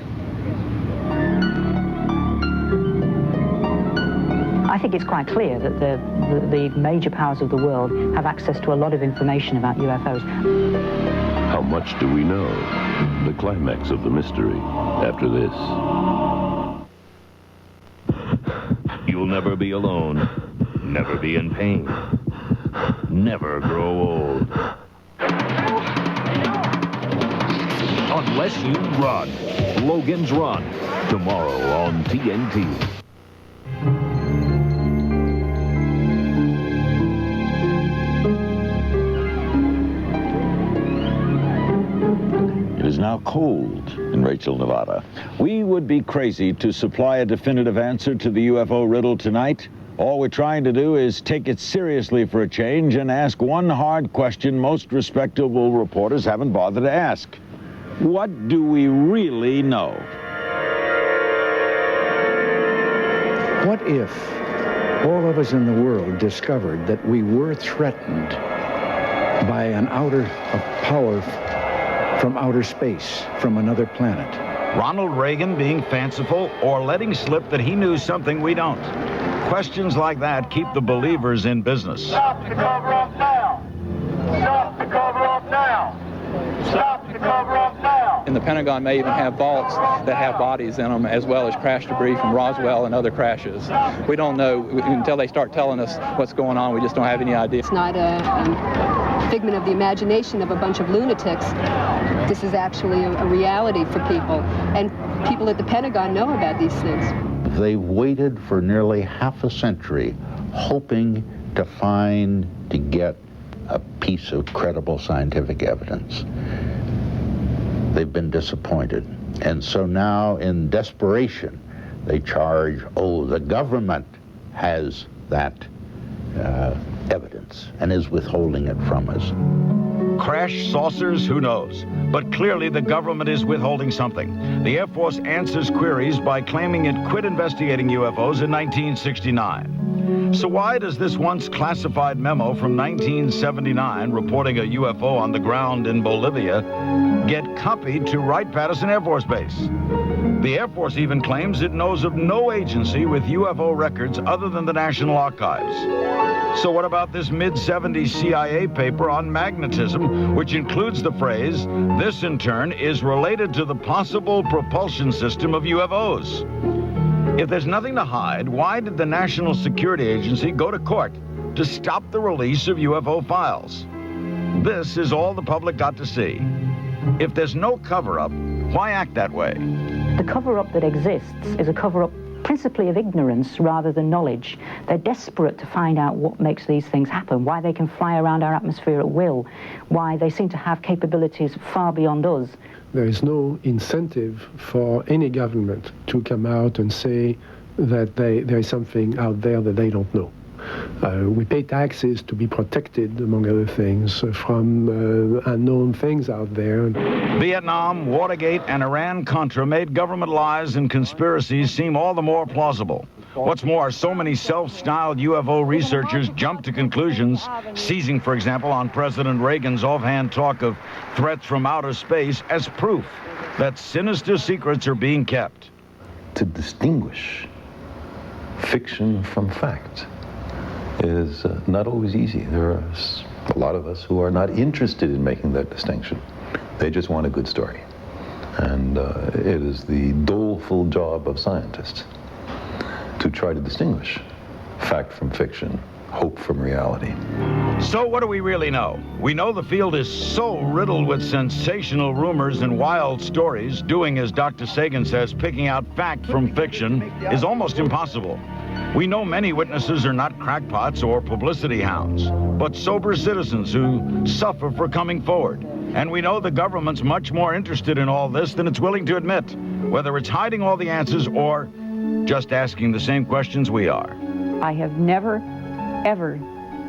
I think it's quite clear that the major powers of the world have access to a lot of information about UFOs. How much do we know? The climax of the mystery after this. You'll never be alone, never be in pain, never grow old. Unless you run. Logan's Run, tomorrow on TNT. It is now cold in Rachel, Nevada. We would be crazy to supply a definitive answer to the UFO riddle tonight. All we're trying to do is take it seriously for a change and ask one hard question most respectable reporters haven't bothered to ask. What do we really know? What if all of us in the world discovered that we were threatened by a power from outer space, from another planet? Ronald Reagan being fanciful or letting slip that he knew something we don't? Questions like that keep the believers in business. Stop the cover up now! Stop the cover up now! Stop the cover up now! And the Pentagon may even have vaults that have bodies in them, as well as crash debris from Roswell and other crashes. We don't know until they start telling us what's going on. We just don't have any idea. It's not a figment of the imagination of a bunch of lunatics. This is actually a reality for people. And people at the Pentagon know about these things. They waited for nearly half a century, hoping to get a piece of credible scientific evidence. They've been disappointed. And so now, in desperation, they charge, oh, the government has that evidence and is withholding it from us. Crash saucers? Who knows? But clearly the government is withholding something. The Air Force answers queries by claiming it quit investigating UFOs in 1969. So why does this once classified memo from 1979 reporting a UFO on the ground in Bolivia get copied to Wright-Patterson Air Force Base? The Air Force even claims it knows of no agency with UFO records other than the National Archives. So what about this mid-70s CIA paper on magnetism, which includes the phrase, this in turn is related to the possible propulsion system of UFOs? If there's nothing to hide, why did the National Security Agency go to court to stop the release of UFO files? This is all the public got to see. If there's no cover-up, why act that way? The cover-up that exists is a cover-up principally of ignorance rather than knowledge. They're desperate to find out what makes these things happen, why they can fly around our atmosphere at will, why they seem to have capabilities far beyond us. There is no incentive for any government to come out and say that there is something out there that they don't know. We pay taxes to be protected, among other things, from unknown things out there. Vietnam, Watergate, and Iran-Contra made government lies and conspiracies seem all the more plausible. What's more, so many self-styled UFO researchers jumped to conclusions, seizing, for example, on President Reagan's offhand talk of threats from outer space as proof that sinister secrets are being kept. To distinguish fiction from fact is not always easy. There are a lot of us who are not interested in making that distinction. They just want a good story. And it is the doleful job of scientists to try to distinguish fact from fiction, hope from reality. So what do we really know? We know the field is so riddled with sensational rumors and wild stories, doing, as Dr. Sagan says, picking out fact from fiction is almost impossible. We know many witnesses are not crackpots or publicity hounds, but sober citizens who suffer for coming forward. And we know the government's much more interested in all this than it's willing to admit, whether it's hiding all the answers or just asking the same questions we are. I have never, ever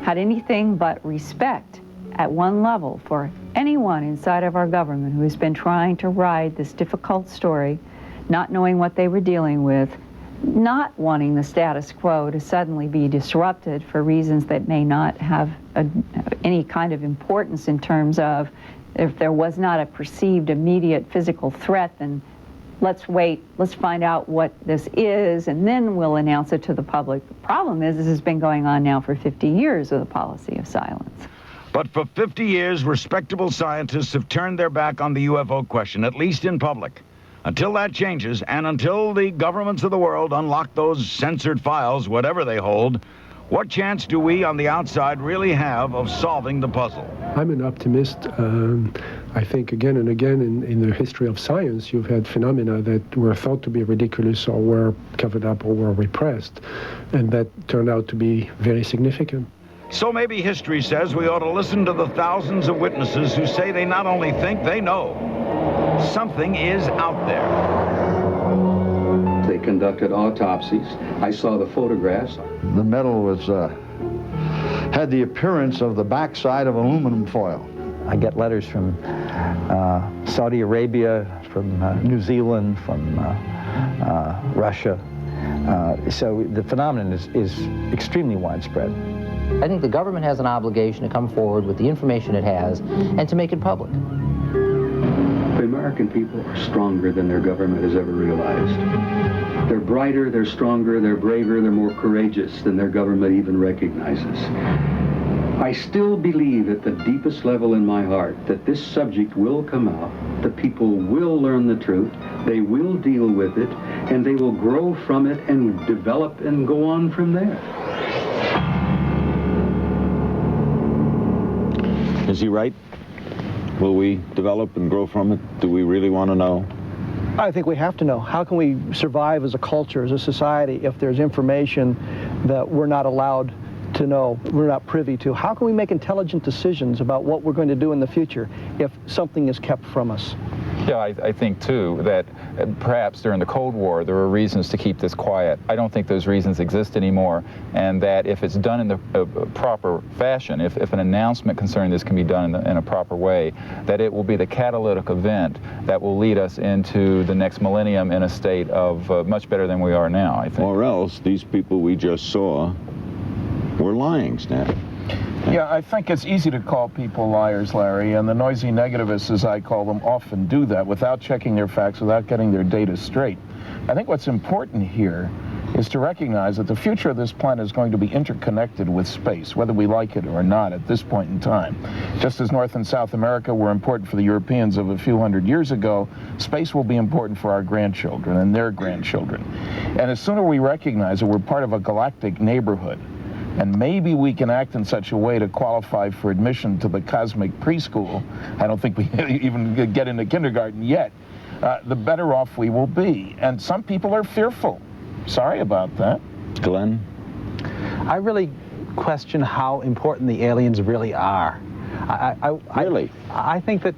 had anything but respect at one level for anyone inside of our government who has been trying to ride this difficult story, not knowing what they were dealing with, not wanting the status quo to suddenly be disrupted for reasons that may not have any kind of importance in terms of if there was not a perceived immediate physical threat, then let's wait, let's find out what this is, and then we'll announce it to the public. The problem is this has been going on now for 50 years with a policy of silence. But for 50 years, respectable scientists have turned their back on the UFO question, at least in public. Until that changes, and until the governments of the world unlock those censored files, whatever they hold, what chance do we on the outside really have of solving the puzzle? I'm an optimist. I think again and again in the history of science, you've had phenomena that were thought to be ridiculous or were covered up or were repressed, and that turned out to be very significant. So maybe history says we ought to listen to the thousands of witnesses who say they not only think, they know. Something is out there. They conducted autopsies. I saw the photographs. The metal was had the appearance of the backside of aluminum foil. I get letters from Saudi Arabia, from New Zealand, from Russia. So the phenomenon is extremely widespread. I think the government has an obligation to come forward with the information it has and to make it public. The American people are stronger than their government has ever realized. They're brighter, they're stronger, they're braver, they're more courageous than their government even recognizes. I still believe at the deepest level in my heart that this subject will come out, the people will learn the truth, they will deal with it, and they will grow from it and develop and go on from there. Is he right? Will we develop and grow from it? Do we really want to know? I think we have to know. How can we survive as a culture, as a society, if there's information that we're not allowed to know, we're not privy to? How can we make intelligent decisions about what we're going to do in the future if something is kept from us? Yeah, I think, too, that perhaps during the Cold War there were reasons to keep this quiet. I don't think those reasons exist anymore, and that if it's done in the proper fashion, if an announcement concerning this can be done in a proper way, that it will be the catalytic event that will lead us into the next millennium in a state of much better than we are now, I think. Or else these people we just saw were lying, Snap. Yeah, I think it's easy to call people liars, Larry, and the noisy negativists, as I call them, often do that without checking their facts, without getting their data straight. I think what's important here is to recognize that the future of this planet is going to be interconnected with space, whether we like it or not at this point in time. Just as North and South America were important for the Europeans of a few hundred years ago, space will be important for our grandchildren and their grandchildren. And the sooner we recognize that we're part of a galactic neighborhood, and maybe we can act in such a way to qualify for admission to the cosmic preschool, I don't think we even get into kindergarten yet, the better off we will be. And some people are fearful. Sorry about that. Glenn? I really question how important the aliens really are. Really? I think that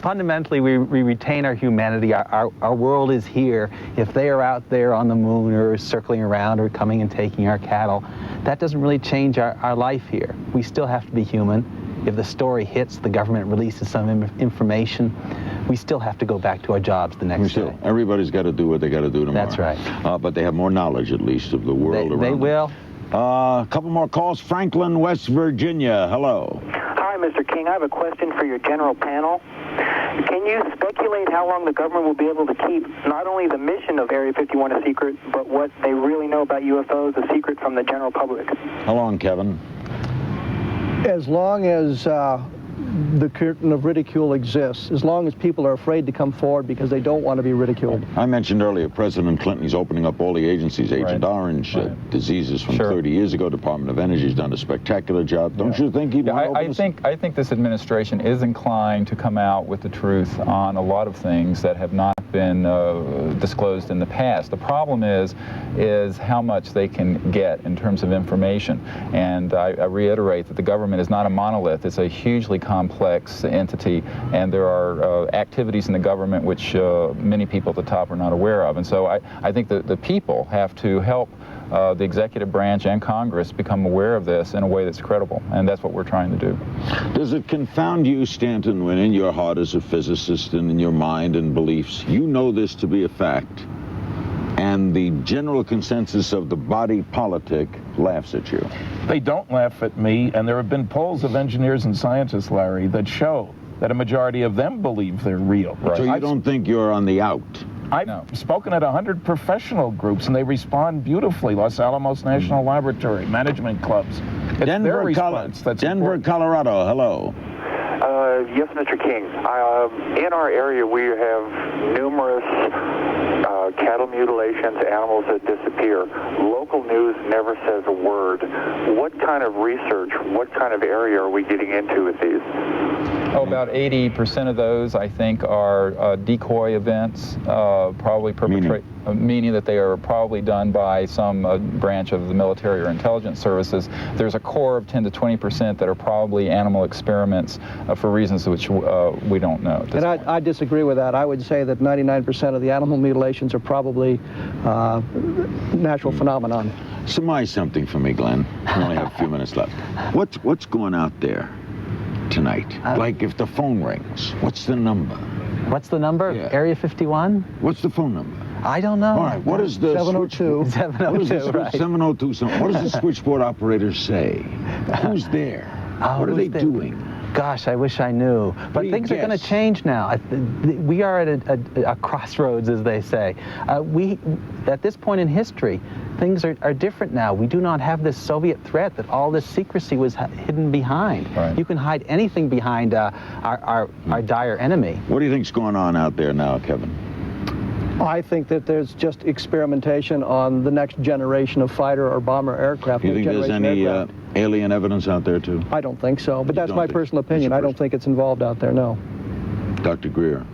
fundamentally we retain our humanity. Our world is here. If they are out there on the moon or circling around or coming and taking our cattle, that doesn't really change our life here. We still have to be human. If the story hits, the government releases some information, we still have to go back to our jobs the next day. Everybody's got to do what they got to do tomorrow. That's right. But they have more knowledge, at least, of the world around They them. will. A couple more calls. Franklin, West Virginia. Hello. Hi, Mr. King. I have a question for your general panel. Can you speculate how long the government will be able to keep not only the mission of Area 51 a secret, but what they really know about UFOs a secret from the general public? How long, Kevin? As long as the curtain of ridicule exists, as long as people are afraid to come forward because they don't want to be ridiculed. I mentioned earlier President Clinton's opening up all the agencies, Agent Orange, diseases from 30 years ago. Department of Energy's done a spectacular job. Don't you think he'd want to open I think this administration is inclined to come out with the truth on a lot of things that have not been disclosed in the past. The problem is how much they can get in terms of information. And I reiterate that the government is not a monolith. It's a hugely complex entity, and there are activities in the government which many people at the top are not aware of. And so I think that the people have to help the executive branch and Congress become aware of this in a way that's credible, and that's what we're trying to do. Does it confound you, Stanton, when in your heart as a physicist and in your mind and beliefs, you know this to be a fact, and the general consensus of the body politic laughs at you? They don't laugh at me, and there have been polls of engineers and scientists, Larry, that show that a majority of them believe they're real. Right. So you don't think you're on the out? I've spoken at 100 professional groups, and they respond beautifully. Los Alamos National Laboratory, management clubs. It's their response that's important. Colorado, hello. Yes, Mr. King. In our area, we have numerous cattle mutilations, animals that disappear. Local news never says a word. What kind of research, what kind of area are we getting into with these? Oh, about 80% of those, I think, are decoy events, probably meaning that they are probably done by some branch of the military or intelligence services. There's a core of 10 to 20% that are probably animal experiments for reasons which we don't know. And I disagree with that. I would say that 99% of the animal mutilations are probably natural phenomenon. Surmise something for me, Glenn. We only have a few minutes left. What's going out there tonight? Like if the phone rings, what's the number? What's the number? Yeah. Area 51? What's the phone number? I don't know. All right, what is the 702. 702, right. 702 something. What does the switchboard operator say? Who's there? What are they doing? Gosh, I wish I knew. But things are going to change now. We are at a crossroads, as they say. At this point in history, things are different now. We do not have this Soviet threat that all this secrecy was hidden behind. Right. You can hide anything behind our dire enemy. What do you think's going on out there now, Kevin? I think that there's just experimentation on the next generation of fighter or bomber aircraft. Do you think there's any alien evidence out there, too? I don't think so, but that's my personal opinion. I don't think it's involved out there, no. Dr. Greer.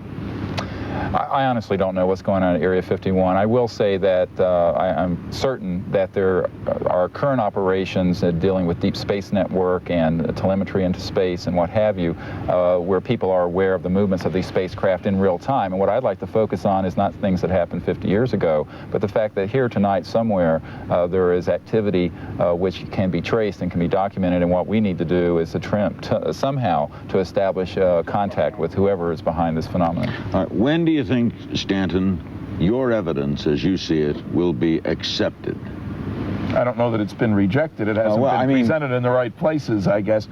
I honestly don't know what's going on at Area 51. I will say that I'm certain that there are current operations dealing with deep space network and telemetry into space and what have you, where people are aware of the movements of these spacecraft in real time. And what I'd like to focus on is not things that happened 50 years ago, but the fact that here tonight somewhere there is activity which can be traced and can be documented, and what we need to do is to somehow to establish contact with whoever is behind this phenomenon. All right, when do you think, Stanton, your evidence, as you see it, will be accepted? I don't know that it's been rejected. It hasn't been presented in the right places, I guess.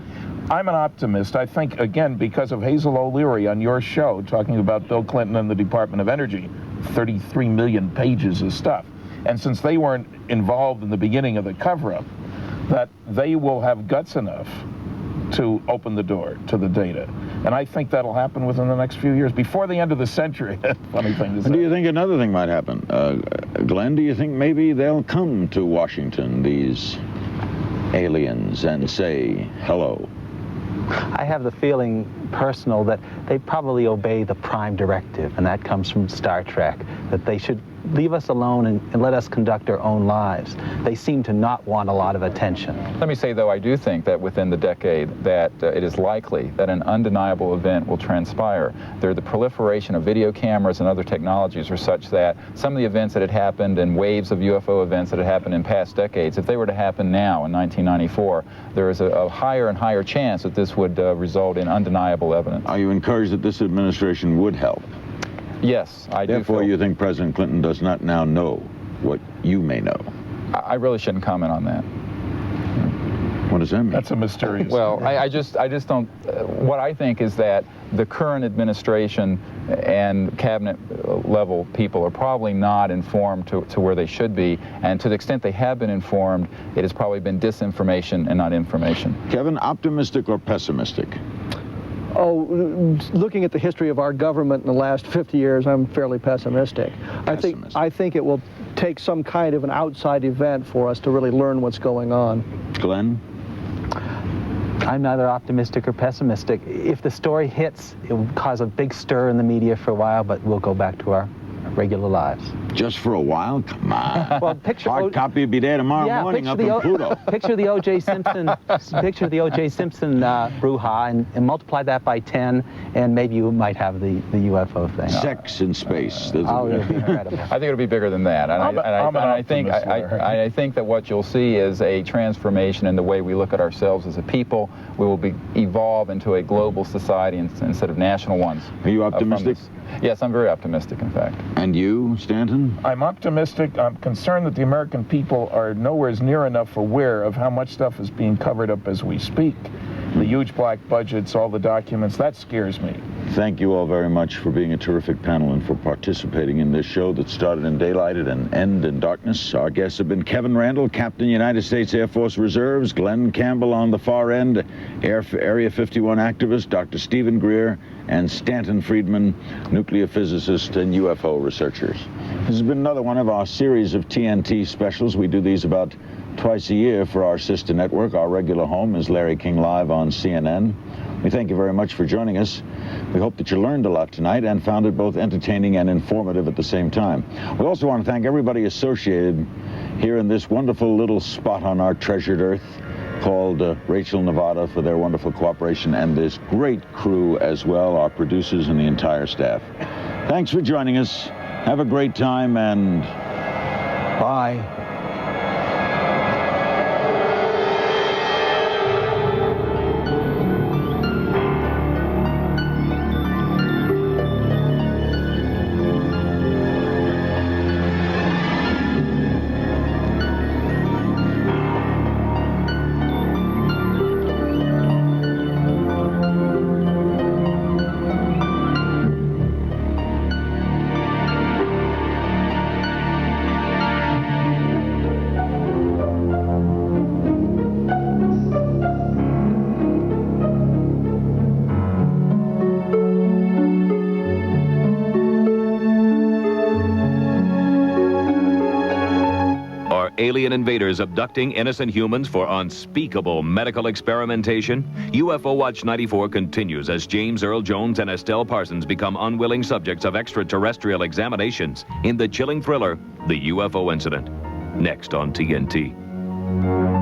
I'm an optimist. I think, again, because of Hazel O'Leary on your show, talking about Bill Clinton and the Department of Energy, 33 million pages of stuff. And since they weren't involved in the beginning of the cover-up, that they will have guts enough to open the door to the data. And I think that'll happen within the next few years, before the end of the century. Funny thing to say. Do you think another thing might happen? Glenn, do you think maybe they'll come to Washington, these aliens, and say hello? I have the feeling, personal, that they probably obey the prime directive, and that comes from Star Trek, that they should leave us alone and let us conduct our own lives. They seem to not want a lot of attention. Let me say, though, I do think that within the decade that it is likely that an undeniable event will transpire. The proliferation of video cameras and other technologies are such that some of the events that had happened and waves of UFO events that had happened in past decades, if they were to happen now in 1994, there is a higher and higher chance that this would result in undeniable evidence. Are you encouraged that this administration would help? Yes, I do. Therefore, you think President Clinton does not now know what you may know? I really shouldn't comment on that. What does that mean? That's a mysterious. Well, I just don't. What I think is that the current administration and cabinet level people are probably not informed to where they should be, and to the extent they have been informed, it has probably been disinformation and not information. Kevin, optimistic or pessimistic? Oh, looking at the history of our government in the last 50 years, I'm fairly pessimistic. I think it will take some kind of an outside event for us to really learn what's going on. Glenn? I'm neither optimistic or pessimistic. If the story hits, it will cause a big stir in the media for a while, but we'll go back to our regular lives. Just for a while? Come on. Well, picture hard copy will be there tomorrow morning up in Pluto. Picture the O.J. Simpson, brouhaha, and multiply that by 10, and maybe you might have the UFO thing. Sex in space. Oh, it would be incredible. I think it'll be bigger than that, and I think that what you'll see is a transformation in the way we look at ourselves as a people. We will evolve into a global society instead of national ones. Are you optimistic? Yes, I'm very optimistic, in fact. And you, Stanton? I'm optimistic. I'm concerned that the American people are nowhere near enough aware of how much stuff is being covered up as we speak. The huge black budgets, all the documents, that scares me. Thank you all very much for being a terrific panel and for participating in this show that started in daylight and ended in darkness. Our guests have been Kevin Randle, Captain, United States Air Force Reserves, Glenn Campbell on the far end, Area 51 activist, Dr. Stephen Greer, and Stanton Friedman, nuclear physicist and UFO researchers. This has been another one of our series of TNT specials. We do these about twice a year for our sister network. Our regular home is Larry King Live on CNN. We thank you very much for joining us. We hope that you learned a lot tonight and found it both entertaining and informative at the same time. We also want to thank everybody associated here in this wonderful little spot on our treasured earth called Rachel, Nevada, for their wonderful cooperation, and this great crew as well, our producers and the entire staff. Thanks for joining us. Have a great time, and bye. Alien invaders abducting innocent humans for unspeakable medical experimentation? UFO Watch 94 continues as James Earl Jones and Estelle Parsons become unwilling subjects of extraterrestrial examinations in the chilling thriller, The UFO Incident. Next on TNT.